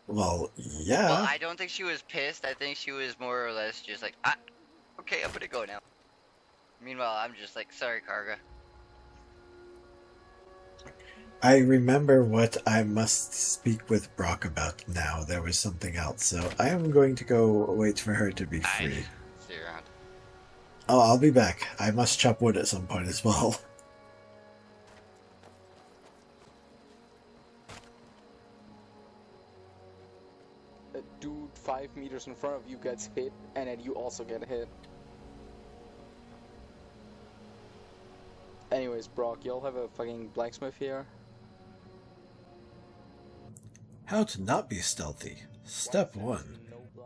Well, yeah. Well, I don't think she was pissed. I think she was more or less just like, okay, I'm gonna go now. Meanwhile, I'm just like, sorry, Karga. I remember what I must speak with Brock about now. There was something else, so I am going to go wait for her to be free. See you around. Oh, I'll be back. I must chop wood at some point as well. A dude 5 meters in front of you gets hit, and then you also get hit. Anyways, Brock, y'all have a fucking blacksmith here? How to not be stealthy. Step 1.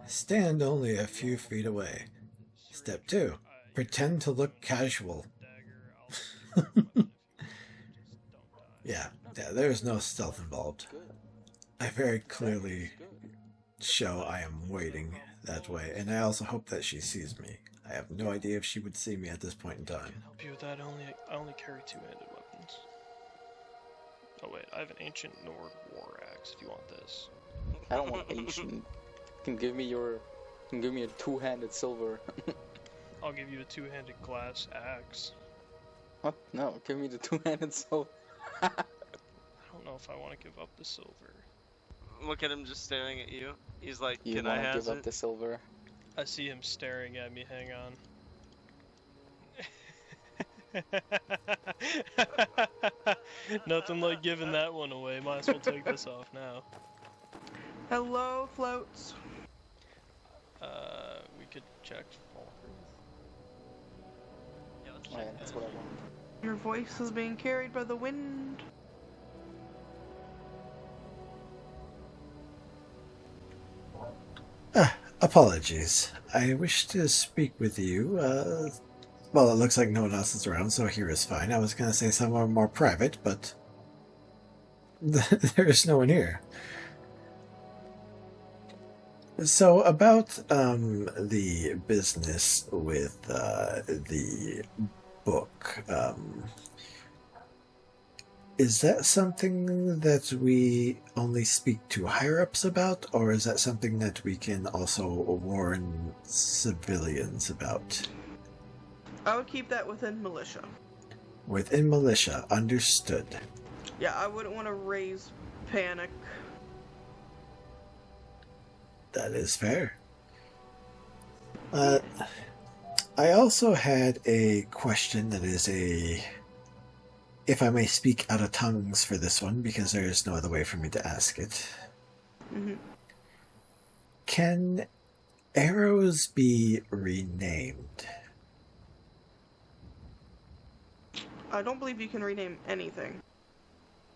Stand only a few feet away. Step 2. Pretend to look casual. Yeah, there's no stealth involved. I very clearly show I am waiting that way, and I also hope that she sees me. I have no idea if she would see me at this point in time. Help you with that. I only carry two-handed weapons. Oh wait, I have an ancient Nord war axe. If you want this. I don't want ancient. Can give me a two-handed silver. I'll give you a two-handed glass axe. What? No, give me the two-handed silver. I don't know if I want to give up the silver. Look at him just staring at you. He's like, You can I want to have give it? up the silver? I see him staring at me. Hang on. Nothing like giving that one away. Might as well take this off now. Hello, floats. We could check. Yeah, that's what I want. Your voice is being carried by the wind. Apologies. I wish to speak with you. Well, it looks like no one else is around, so here is fine. I was going to say somewhere more private, but there's no one here. So, about the business with the book, is that something that we only speak to higher-ups about, or is that something that we can also warn civilians about? I would keep that within militia. Within militia, understood. Yeah, I wouldn't want to raise panic. That is fair. I also had a question that is if I may speak out of tongues for this one, because there is no other way for me to ask it. Mm-hmm. Can arrows be renamed? I don't believe you can rename anything.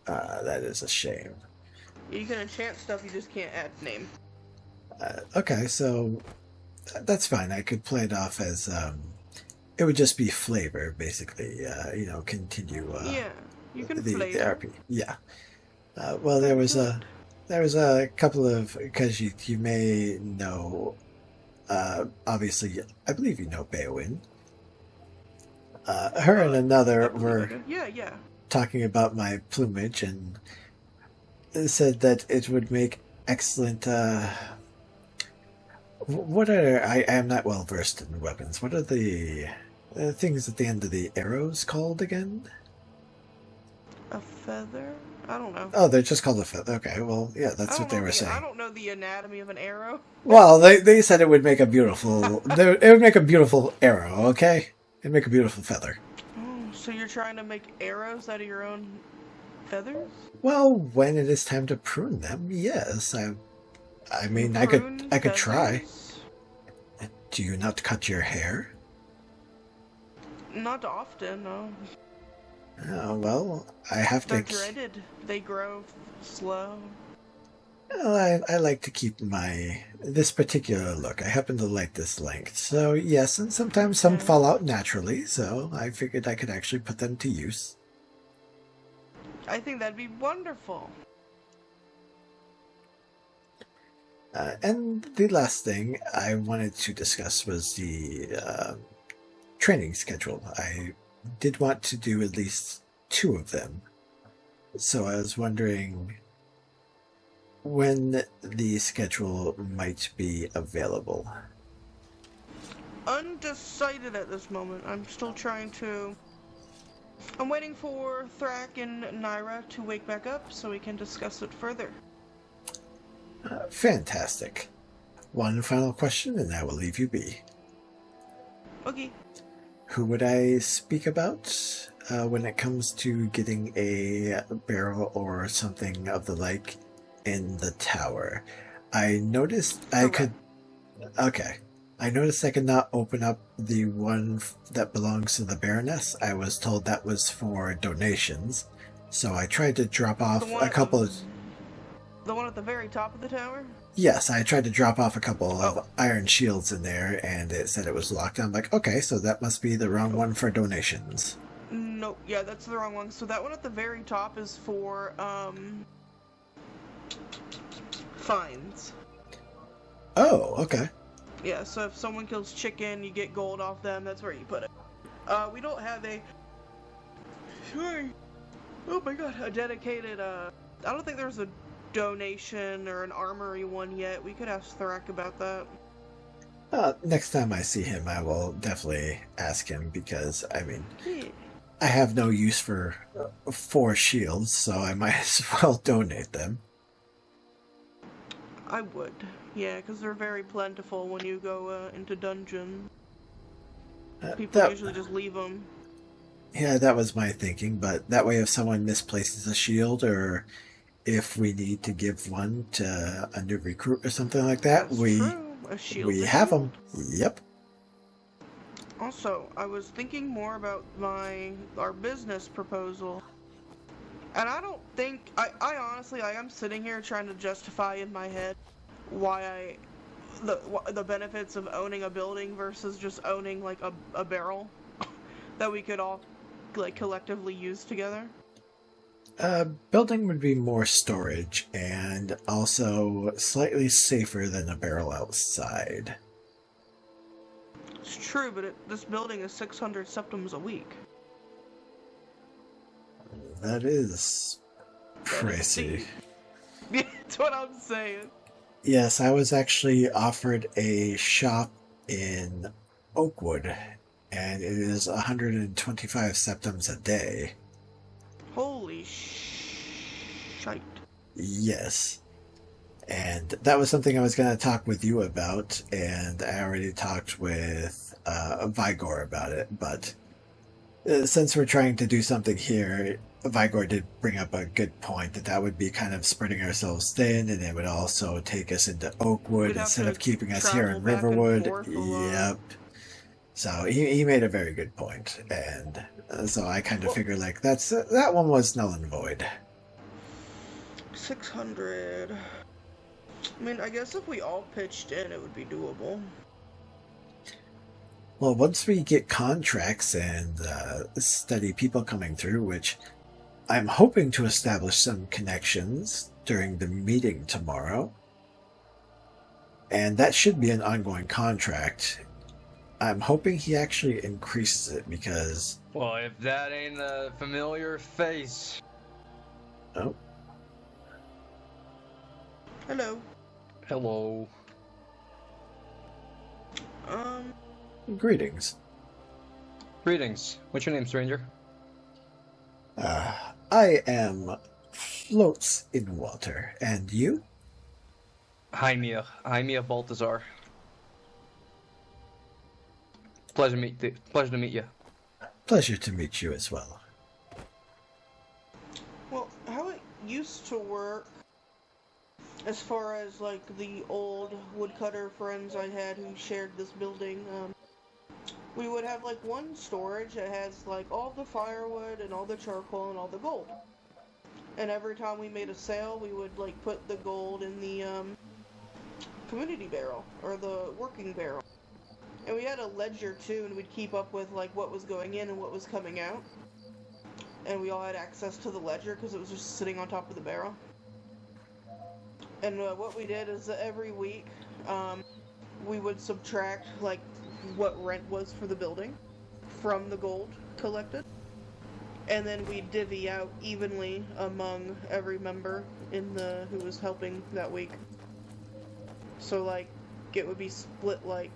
That is a shame. You can enchant stuff, you just can't add name. Okay, so that's fine. I could play it off as it would just be flavor, basically. Continue. Yeah. You can the flavor. RP. Yeah. Well, there was a couple of, because you may know, obviously, I believe you know Beowyn. Her and another were Yeah. talking about my plumage and said that it would make excellent. What are I am not well versed in weapons. What are the things at the end of the arrows called again? A feather? I don't know. Oh, they're just called a feather. Okay, well, yeah, that's what they were I saying. don't know the anatomy of an arrow. Well, they said it would make a beautiful. It would make a beautiful arrow. Okay, it'd make a beautiful feather. Oh, so you're trying to make arrows out of your own feathers? Well, when it is time to prune them, yes. I mean, I could try. Do you not cut your hair? Not often, no. Oh, well, I have They're to. dreaded. They grow slow. Well, I like to keep this particular look. I happen to like this length. So, yes, and sometimes some fall out naturally, so I figured I could actually put them to use. I think that'd be wonderful. And the last thing I wanted to discuss was the training schedule. I did want to do at least 2 of them. So I was wondering when the schedule might be available. Undecided at this moment. I'm still trying to... I'm waiting for Thrak and Naira to wake back up so we can discuss it further. Fantastic. One final question and I will leave you be. Okay. Who would I speak about when it comes to getting a barrel or something of the like in the tower? I noticed I could... Okay. I noticed I could not open up the one that belongs to the Baroness. I was told that was for donations. So I tried to drop off a couple of... The one at the very top of the tower? Yes, I tried to drop off a couple of iron shields in there, and it said it was locked. I'm like, okay, so that must be the wrong one for donations. No, yeah, that's the wrong one. So that one at the very top is for, fines. Oh, okay. Yeah, so if someone kills chicken, you get gold off them, that's where you put it. We don't have a... Sorry. Oh my god, a dedicated, I don't think there's a donation or an armory one yet. We could ask Thrak about that. Next time I see him, I will definitely ask him because, I mean, I have no use for 4 shields, so I might as well donate them. I would. Yeah, because they're very plentiful when you go into dungeon. People usually just leave them. Yeah, that was my thinking, but that way if someone misplaces a shield or if we need to give one to a new recruit or something like that, we have them. Yep. Also, I was thinking more about our business proposal. And I don't think... I honestly, I'm sitting here trying to justify in my head why the benefits of owning a building versus just owning, like, a barrel that we could all, like, collectively use together. Building would be more storage and also slightly safer than a barrel outside. It's true, but this building is 600 septims a week. That is pricey. That's what I'm saying. Yes, I was actually offered a shop in Oakwood, and it is 125 septims a day. Holy shite. Yes. And that was something I was going to talk with you about, and I already talked with Vigor about it, but since we're trying to do something here, Vigor did bring up a good point that would be kind of spreading ourselves thin, and it would also take us into Oakwood instead of keeping us here in Riverwood. Yep. So he made a very good point, and so I kind of figured like that one was null and void. 600. I mean, I guess if we all pitched in, it would be doable. Well, once we get contracts and steady people coming through, which I'm hoping to establish some connections during the meeting tomorrow. And that should be an ongoing contract. I'm hoping he actually increases it because... Well, if that ain't a familiar face... Oh. Hello. Hello. Greetings. Greetings. What's your name, stranger? I am Floats in Water. And you? Jaime Baltazar. Pleasure to meet you. Pleasure to meet you as well. Well, how it used to work, as far as like the old woodcutter friends I had who shared this building, we would have like one storage that has like all the firewood and all the charcoal and all the gold. And every time we made a sale, we would like put the gold in the community barrel or the working barrel. And we had a ledger too, and we'd keep up with like what was going in and what was coming out. And we all had access to the ledger because it was just sitting on top of the barrel. And what we did is that every week, we would subtract like what rent was for the building from the gold collected, and then we'd divvy out evenly among every member in the who was helping that week. So like it would be split like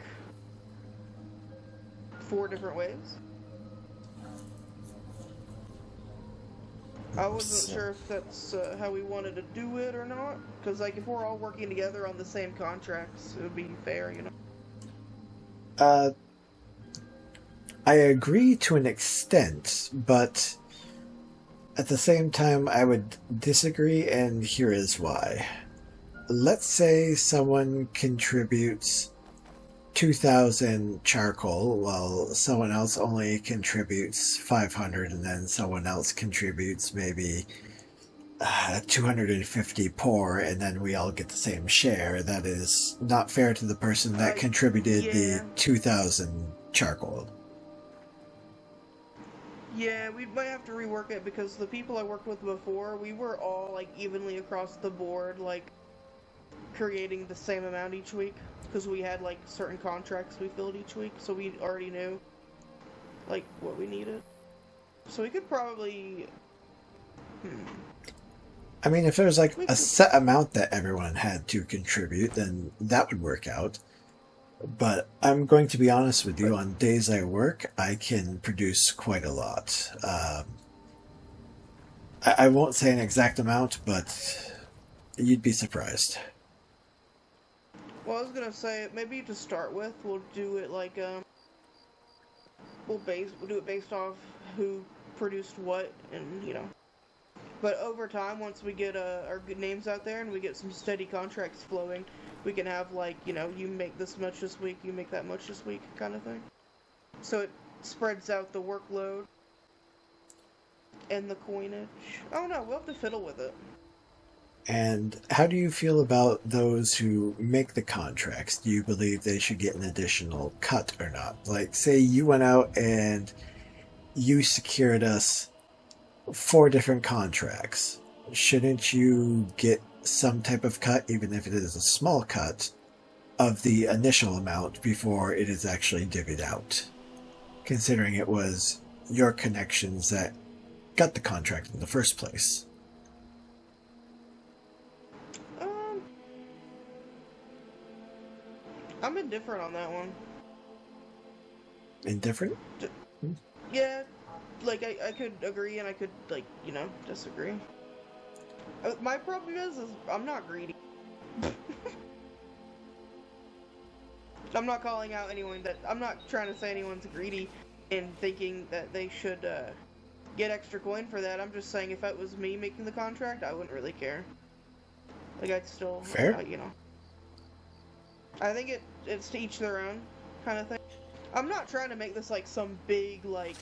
4 different ways. I wasn't sure if that's how we wanted to do it or not, because like if we're all working together on the same contracts, it would be fair, you know. I agree to an extent, but at the same time I would disagree, and here is why. Let's say someone contributes 2,000 charcoal while someone else only contributes 500, and then someone else contributes maybe 250 pour, and then we all get the same share. That is not fair to the person that contributed the 2,000 charcoal. Yeah, we might have to rework it because the people I worked with before, we were all like evenly across the board, like creating the same amount each week because we had like certain contracts we filled each week, so we already knew like what we needed. So we could probably I mean, if there was like a set amount that everyone had to contribute, then that would work out. But I'm going to be honest with you, on days I work, I can produce quite a lot. I won't say an exact amount, but you'd be surprised. Well, I was gonna say, maybe to start with, we'll do it like, we'll do it based off who produced what, and, you know. But over time, once we get our good names out there and we get some steady contracts flowing, we can have, like, you know, you make this much this week, you make that much this week, kind of thing. So it spreads out the workload and the coinage. I don't know, we'll have to fiddle with it. And how do you feel about those who make the contracts? Do you believe they should get an additional cut or not? Like, say you went out and you secured us 4 different contracts. Shouldn't you get some type of cut, even if it is a small cut, of the initial amount before it is actually divvied out? Considering it was your connections that got the contract in the first place. I'm indifferent on that one. Indifferent? Yeah, like, I could agree and I could, like, you know, disagree. My problem is I'm not greedy. I'm not calling out anyone that... I'm not trying to say anyone's greedy and thinking that they should get extra coin for that. I'm just saying if it was me making the contract, I wouldn't really care. Like, I'd still... Fair. You know. I think it's to each their own kind of thing. I'm not trying to make this like some big like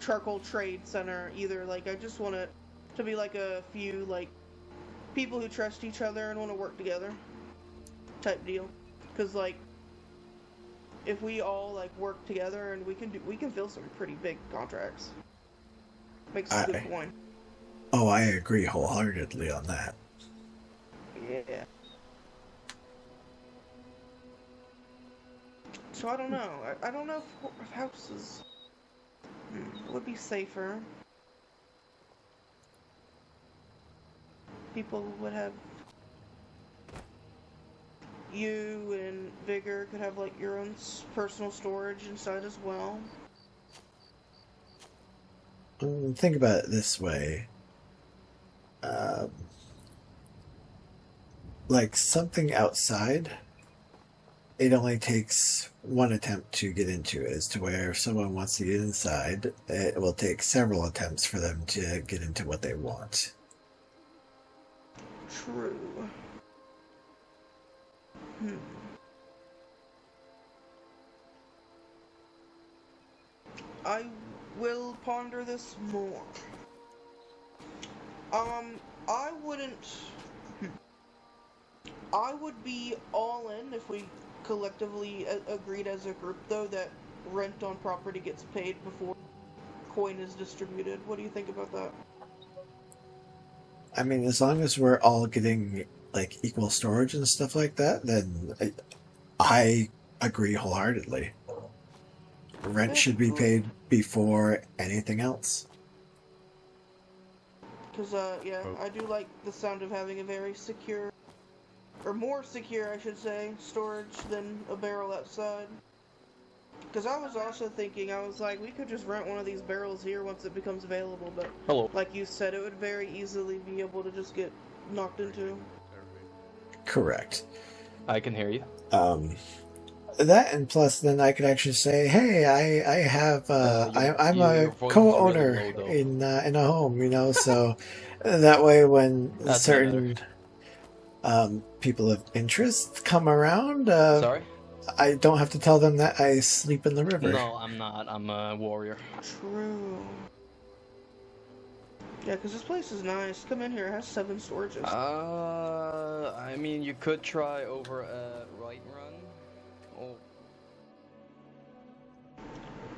charcoal trade center either. Like, I just want it to be like a few like people who trust each other and want to work together type deal. Because like if we all like work together and we can fill some pretty big contracts. Makes a good point. Oh, I agree wholeheartedly on that. Yeah. So I don't know. I don't know if houses would be safer. People would have. You and Vigor could have like your own personal storage inside as well. Think about it this way. Like something outside, it only takes one attempt to get into it, as to where if someone wants to get inside, it will take several attempts for them to get into what they want. True. I will ponder this more. I wouldn't. I would be all in if we collectively agreed as a group, though, that rent on property gets paid before coin is distributed. What do you think about that? I mean, as long as we're all getting like equal storage and stuff like that, then I agree wholeheartedly. Rent should be paid before anything else. Because, yeah, I do like the sound of having a very secure, or more secure, I should say, storage than a barrel outside. Because I was also thinking, I was like, we could just rent one of these barrels here once it becomes available, but like you said, it would very easily be able to just get knocked into. Correct. I can hear you. That, and plus then I could actually say, hey, I have I'm a your voice is co-owner really low, though. in a home, you know, so that way when That's certain people of interest come around, Sorry? I don't have to tell them that I sleep in the river. No, I'm not. I'm a warrior. True. Yeah, because this place is nice. Come in here, it has 7 storages. I mean, you could try over a right run. Oh.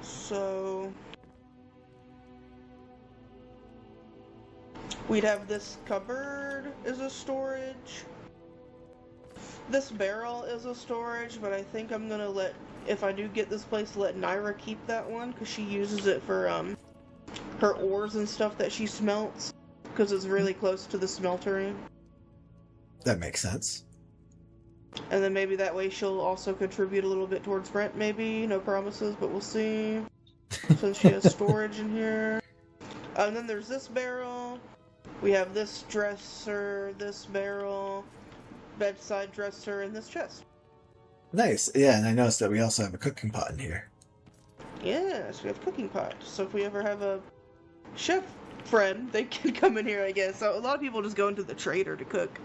So we'd have this cupboard as a storage. This barrel is a storage, but I think I'm gonna let, if I do get this place, let Naira keep that one, because she uses it for her ores and stuff that she smelts, because it's really close to the smeltery. That makes sense. And then maybe that way she'll also contribute a little bit towards rent, maybe. No promises, but we'll see. Since she has storage in here. And then there's this barrel. We have this dresser, this barrel, bedside dresser, and this chest. Nice. Yeah, and I noticed that we also have a cooking pot in here. Yes, we have cooking pot. So if we ever have a chef friend, they can come in here, I guess. So a lot of people just go into the trader to cook.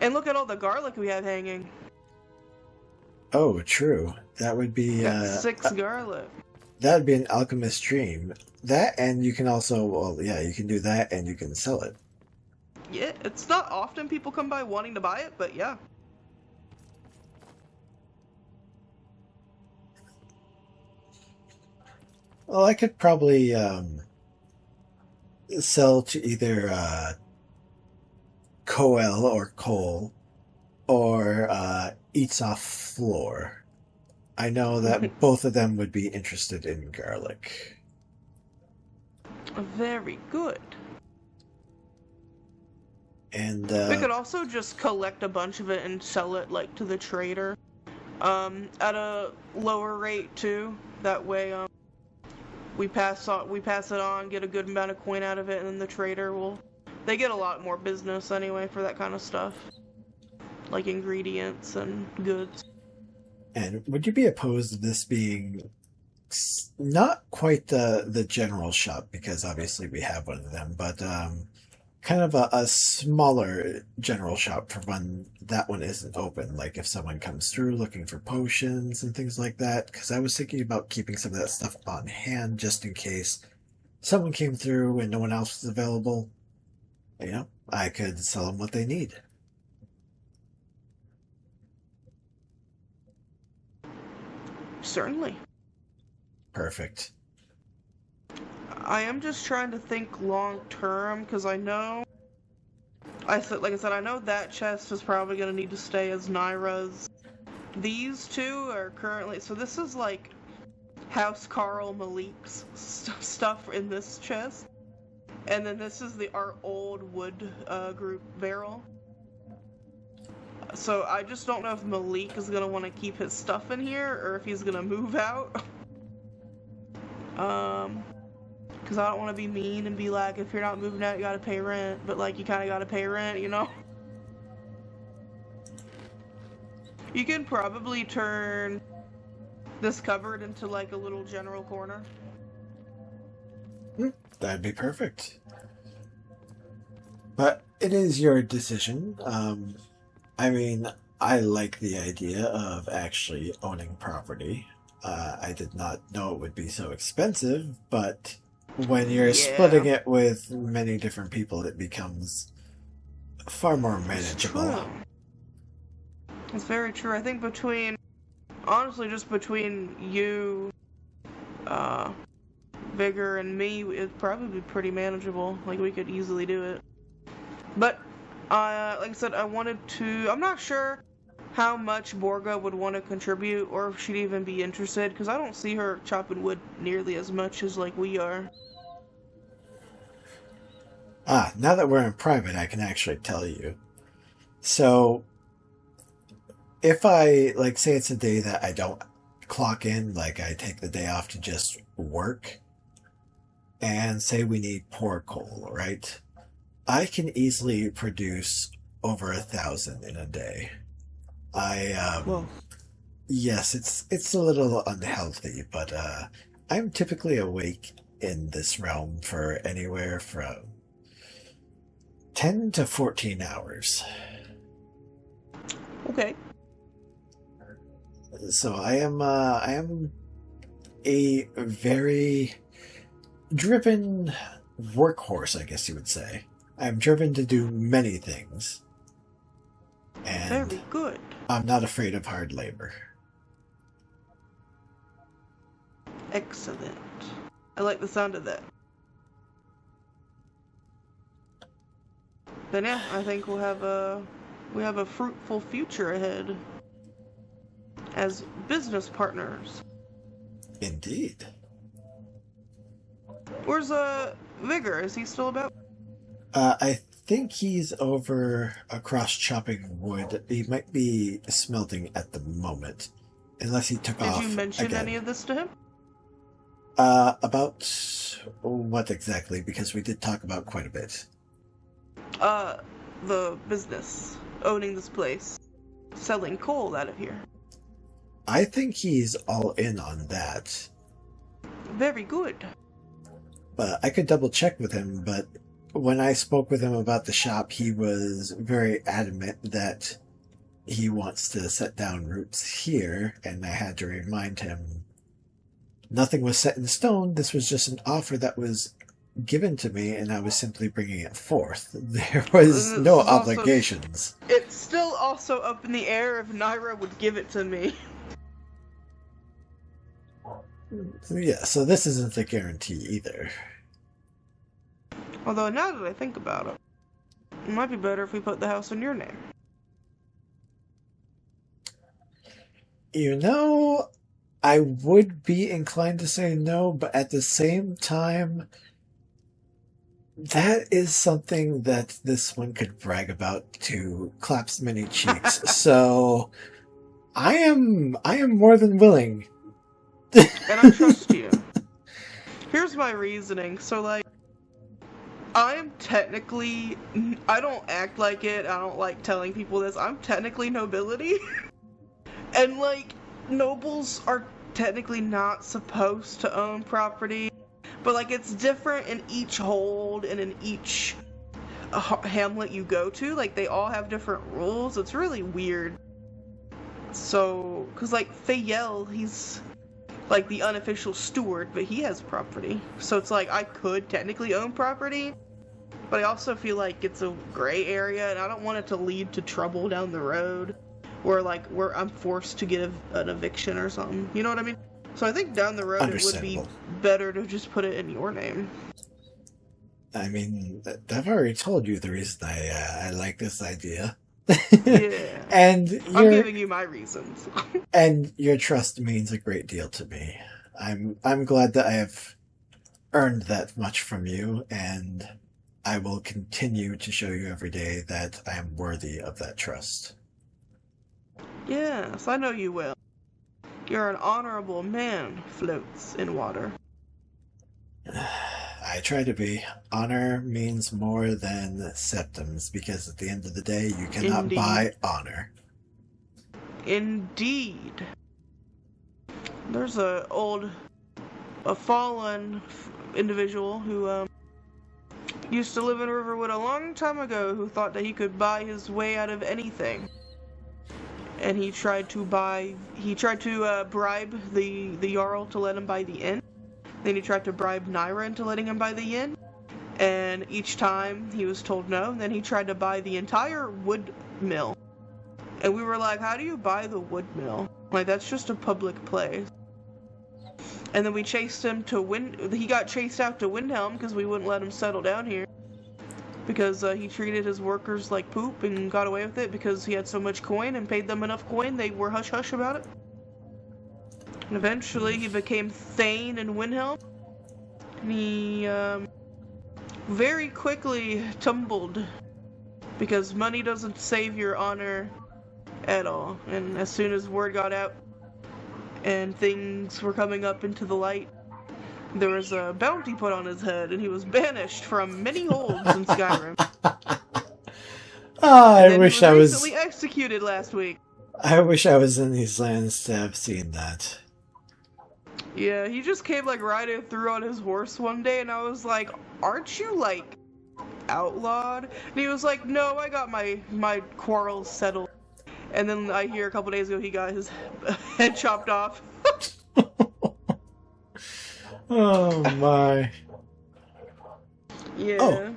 And look at all the garlic we have hanging. Oh, true. That would be... Got 6 garlic. That would be an alchemist dream. That, and you can also... Well, yeah, you can do that and you can sell it. Yeah, it's not often people come by wanting to buy it, but yeah. Well, I could probably sell to either Coel or Cole or Eats Off Floor. I know that both of them would be interested in garlic. Very good. And we could also just collect a bunch of it and sell it like to the trader at a lower rate too. That way we pass it on, get a good amount of coin out of it, and then the trader will... They get a lot more business anyway for that kind of stuff. Like ingredients and goods. And would you be opposed to this being not quite the general shop, because obviously we have one of them, but kind of a smaller general shop for when that one isn't open, like if someone comes through looking for potions and things like that, because I was thinking about keeping some of that stuff on hand just in case someone came through and no one else was available. You know, I could sell them what they need. Certainly. Perfect. I am just trying to think long term, because I know, like I said, I know that chest is probably going to need to stay as Naira's. These two are currently, so this is like House Carl Malik's stuff in this chest. And then this is our old wood group barrel. So I just don't know if Malik is going to want to keep his stuff in here or if he's going to move out. Because I don't want to be mean and be like, if you're not moving out, you got to pay rent. But like, you kind of got to pay rent, you know? You can probably turn this cupboard into like a little general corner. That'd be perfect. But it is your decision. I mean, I like the idea of actually owning property. I did not know it would be so expensive, but when you're splitting it with many different people, it becomes far more manageable. It's very true. I think honestly, just between you, Vigor, and me, it'd probably be pretty manageable. Like, we could easily do it. But, like I said, I'm not sure how much Borga would want to contribute, or if she'd even be interested, because I don't see her chopping wood nearly as much as, like, we are. Now that we're in private, I can actually tell you. So, if I, like, say it's a day that I don't clock in, like I take the day off to just work, and say we need pour coal, right? I can easily produce over 1,000 in a day. Yes, it's a little unhealthy, but I'm typically awake in this realm for anywhere from 10 to 14 hours. Okay. So I am a very driven workhorse, I guess you would say. I'm driven to do many things. And very good. I'm not afraid of hard labor. Excellent. I like the sound of that. Then yeah, I think we have a fruitful future ahead as business partners. Indeed. Where's Vigor? Is he still about? I think he's over across chopping wood. He might be smelting at the moment, unless he took off. Did you mention again. any of this to him? About what exactly? Because we did talk about quite a bit. The business, owning this place, selling coal out of here. I think he's all in on that. Very good. But I could double check with him, but when I spoke with him about the shop, he was very adamant that he wants to set down roots here, and I had to remind him nothing was set in stone. This was just an offer that was given to me, and I was simply bringing it forth. There was no obligations. It's still also up in the air if Naira would give it to me. Yeah, so this isn't a guarantee either. Although now that I think about it, it might be better if we put the house in your name. You know, I would be inclined to say no, but at the same time, that is something that this one could brag about to Clap's many cheeks. So I am more than willing. And I trust you. Here's my reasoning. So, like, I'm technically, I don't act like it, I don't like telling people this, I'm technically nobility. And, like, nobles are technically not supposed to own property, but, like, it's different in each hold and in each hamlet you go to. Like, they all have different rules. It's really weird. So, because, like, Fayel, he's like the unofficial steward, but he has property. So it's like, I could technically own property, but I also feel like it's a gray area, and I don't want it to lead to trouble down the road, where I'm forced to give an eviction or something. You know what I mean? So I think down the road it would be Understandable. better to just put it in your name. I mean, I've already told you the reason I like this idea. Yeah. And I'm giving you my reasons. and your trust means a great deal to me. I'm glad that I have earned that much from you, and I will continue to show you every day that I am worthy of that trust. Yes, I know you will. You're an honorable man, floats in water. I try to be. Honor means more than septums, because at the end of the day, you cannot Indeed. buy honor. Indeed. There's a fallen individual who used to live in Riverwood a long time ago who thought that he could buy his way out of anything. And he tried to bribe the Jarl to let him buy the inn. Then he tried to bribe Naira into letting him buy the inn. And each time he was told no. And then he tried to buy the entire wood mill. And we were like, how do you buy the wood mill? Like, that's just a public place. And then we chased him to he got chased out to Windhelm because we wouldn't let him settle down here. Because he treated his workers like poop and got away with it because he had so much coin and paid them enough coin, they were hush-hush about it. And eventually he became Thane in Windhelm. And he very quickly tumbled because money doesn't save your honor at all. And as soon as word got out and things were coming up into the light, there was a bounty put on his head, and he was banished from many holds in Skyrim. I wish I was. Recently executed last week. I wish I was in these lands to have seen that. Yeah, he just came like riding through on his horse one day, and I was like, "Aren't you like outlawed?" And he was like, "No, I got my quarrels settled." And then I hear a couple days ago he got his head chopped off. Oh my. Yeah.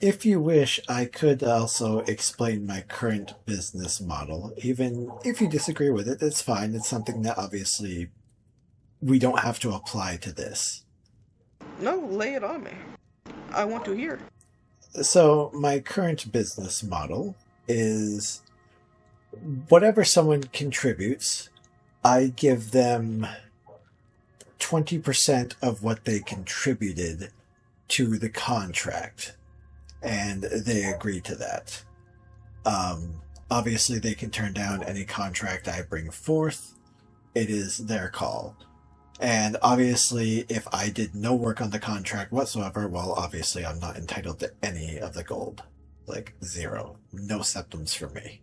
If you wish, I could also explain my current business model. Even if you disagree with it, it's fine. It's something that obviously we don't have to apply to this. No, lay it on me. I want to hear. So, my current business model is whatever someone contributes, I give them 20% of what they contributed to the contract, and they agree to that. Obviously, they can turn down any contract I bring forth. It is their call. And obviously, if I did no work on the contract whatsoever, well, obviously I'm not entitled to any of the gold. Like, 0. No septums for me.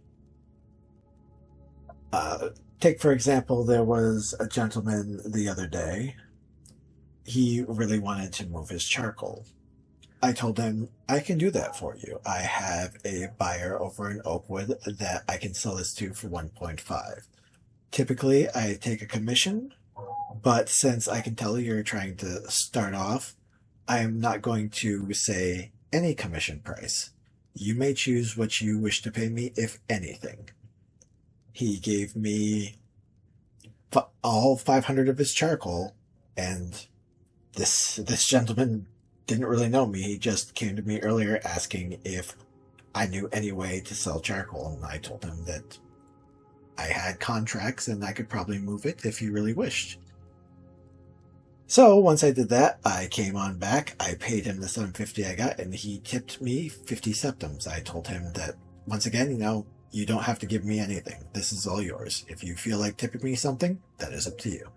Take, for example, there was a gentleman the other day. He really wanted to move his charcoal. I told him, I can do that for you. I have a buyer over in Oakwood that I can sell this to for 1.5. Typically, I take a commission, but since I can tell you're trying to start off, I am not going to say any commission price. You may choose what you wish to pay me, if anything. He gave me all 500 of his charcoal, and this gentleman didn't really know me. He just came to me earlier asking if I knew any way to sell charcoal, and I told him that I had contracts and I could probably move it if he really wished. So once I did that, I came on back, I paid him the 750 I got, and he tipped me 50 septums. I told him that, once again, you don't have to give me anything. This is all yours. If you feel like tipping me something, that is up to you.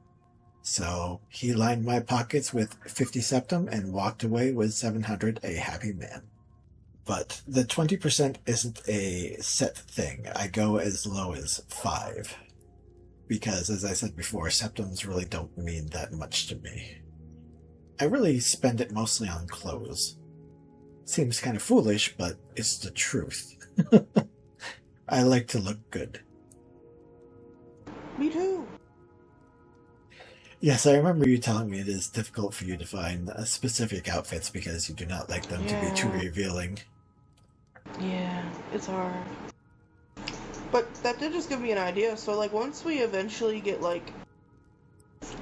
So he lined my pockets with 50 septum and walked away with 700, a happy man. But the 20% isn't a set thing. I go as low as 5. Because, as I said before, septums really don't mean that much to me. I really spend it mostly on clothes. Seems kind of foolish, but it's the truth. I like to look good. Me too. Yes, I remember you telling me it is difficult for you to find specific outfits because you do not like them to be too revealing. Yeah, it's hard. But that did just give me an idea. So, like, once we eventually get, like,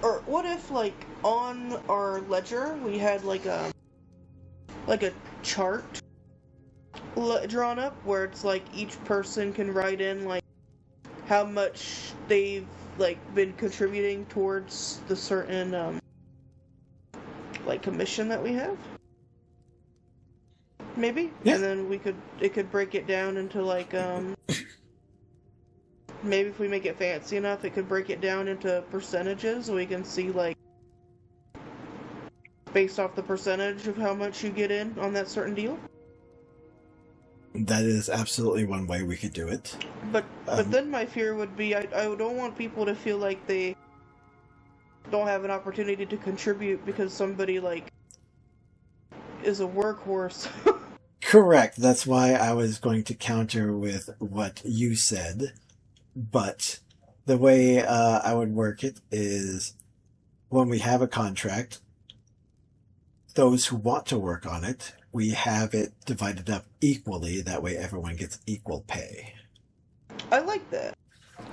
Or what if, like, on our ledger we had like a chart drawn up where it's like each person can write in like how much they've like been contributing towards the certain like commission that we have? Maybe? Yeah. And then it could break it down into like maybe if we make it fancy enough, it could break it down into percentages so we can see like based off the percentage of how much you get in on that certain deal. That is absolutely one way we could do it. But then my fear would be I don't want people to feel like they don't have an opportunity to contribute because somebody like is a workhorse. Correct. That's why I was going to counter with what you said. But the way I would work it is when we have a contract, those who want to work on it, we have it divided up equally. That way everyone gets equal pay. I like that.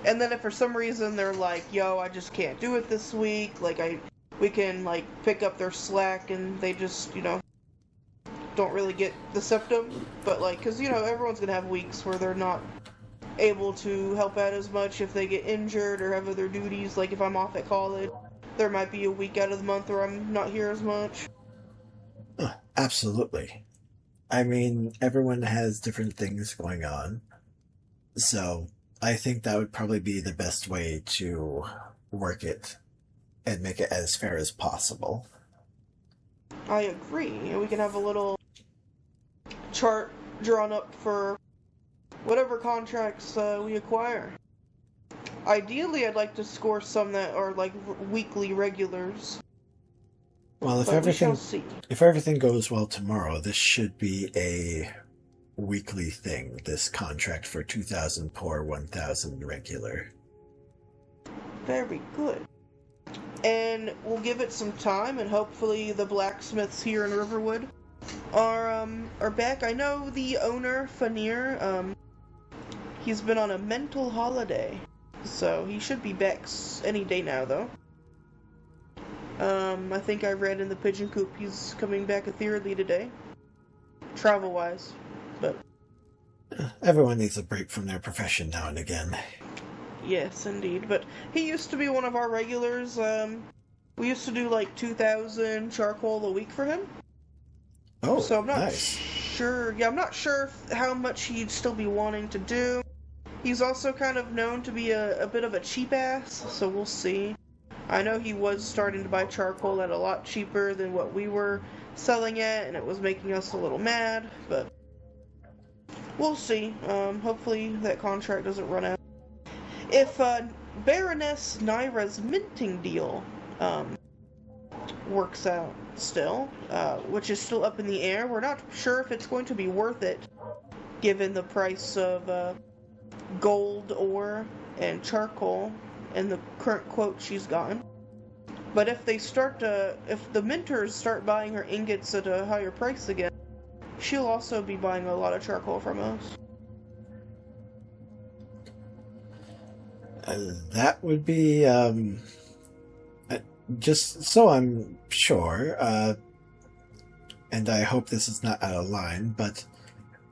And then if for some reason they're like, yo, I just can't do it this week, like we can like pick up their slack and they just, don't really get the septum. But like, cause everyone's gonna have weeks where they're not able to help out as much if they get injured or have other duties. Like if I'm off at college, there might be a week out of the month where I'm not here as much. Absolutely. I mean, everyone has different things going on. So I think that would probably be the best way to work it and make it as fair as possible. I agree. We can have a little chart drawn up for whatever contracts we acquire. Ideally, I'd like to score some that are like weekly regulars. Well, if everything goes well tomorrow, this should be a weekly thing. This contract for 2,000 poor, 1,000 regular. Very good. And we'll give it some time, and hopefully the blacksmiths here in Riverwood are back. I know the owner, Fanir, he's been on a mental holiday, so he should be back any day now, though. I think I read in the Pigeon Coop he's coming back ethereally today. Travel-wise, but... Everyone needs a break from their profession now and again. Yes, indeed. But he used to be one of our regulars. We used to do like 2,000 charcoal a week for him. Oh, so I'm not nice. sure. Yeah, I'm not sure how much he'd still be wanting to do. He's also kind of known to be a bit of a cheap ass, so we'll see. I know he was starting to buy charcoal at a lot cheaper than what we were selling at, and it was making us a little mad, but we'll see. Hopefully that contract doesn't run out. If Baroness Naira's minting deal works out still, which is still up in the air, we're not sure if it's going to be worth it given the price of gold ore and charcoal and the current quote she's gotten. But if they if the minters start buying her ingots at a higher price again, she'll also be buying a lot of charcoal from us. That would be, just so I'm sure, and I hope this is not out of line, but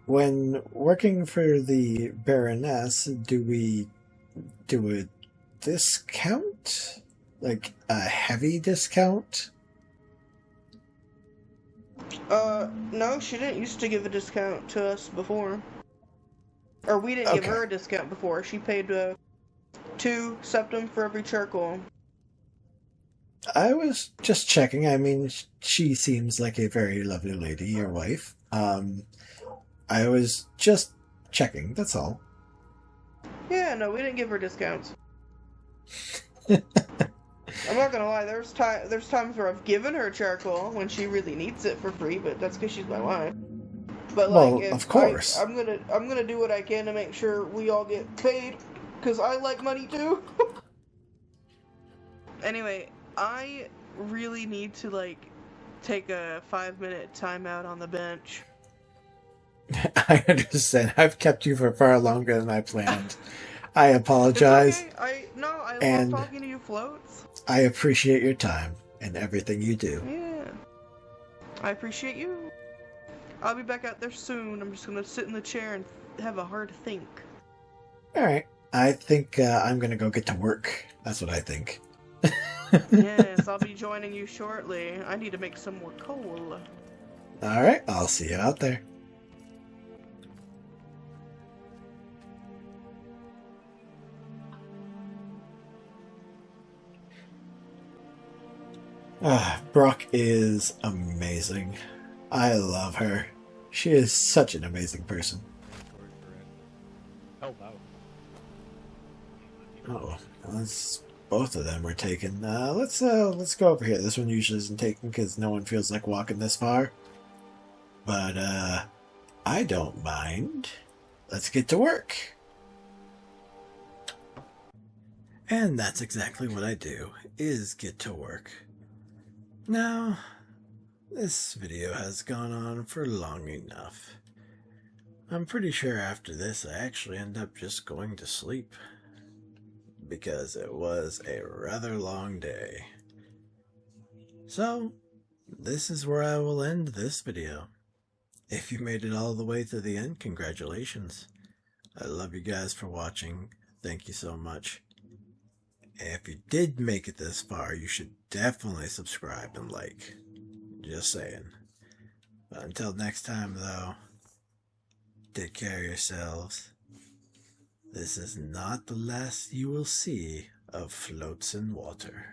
when working for the Baroness, do we do a discount? Like a heavy discount? No, she didn't used to give a discount to us before. Or we didn't give her a discount before. She paid 2 septum for every charcoal. I was just checking. I mean, she seems like a very lovely lady, your wife. I was just checking, that's all. Yeah, no, we didn't give her discounts. I'm not gonna lie, there's times where I've given her charcoal when she really needs it for free, but that's because she's my wife. But like, well, of course. I'm gonna do what I can to make sure we all get paid, because I like money too. Anyway, I really need to like take a 5-minute timeout on the bench. I understand. I've kept you for far longer than I planned. I apologize. It's okay. I love talking to you, Floats. I appreciate your time and everything you do. Yeah. I appreciate you. I'll be back out there soon. I'm just gonna sit in the chair and have a hard think. Alright. I think I'm gonna go get to work. That's what I think. Yes, I'll be joining you shortly. I need to make some more coal. Alright, I'll see you out there. Brock is amazing. I love her. She is such an amazing person. Oh wow. Oh, both of them were taken. Let's go over here. This one usually isn't taken because no one feels like walking this far. But I don't mind. Let's get to work. And that's exactly what I do, is get to work. Now, this video has gone on for long enough. I'm pretty sure after this I actually end up just going to sleep, because it was a rather long day. So, this is where I will end this video. If you made it all the way to the end, congratulations. I love you guys for watching. Thank you so much. If you did make it this far, you should definitely subscribe and like. Just saying. But until next time, though, take care of yourselves. This is not the last you will see of Floats in Water.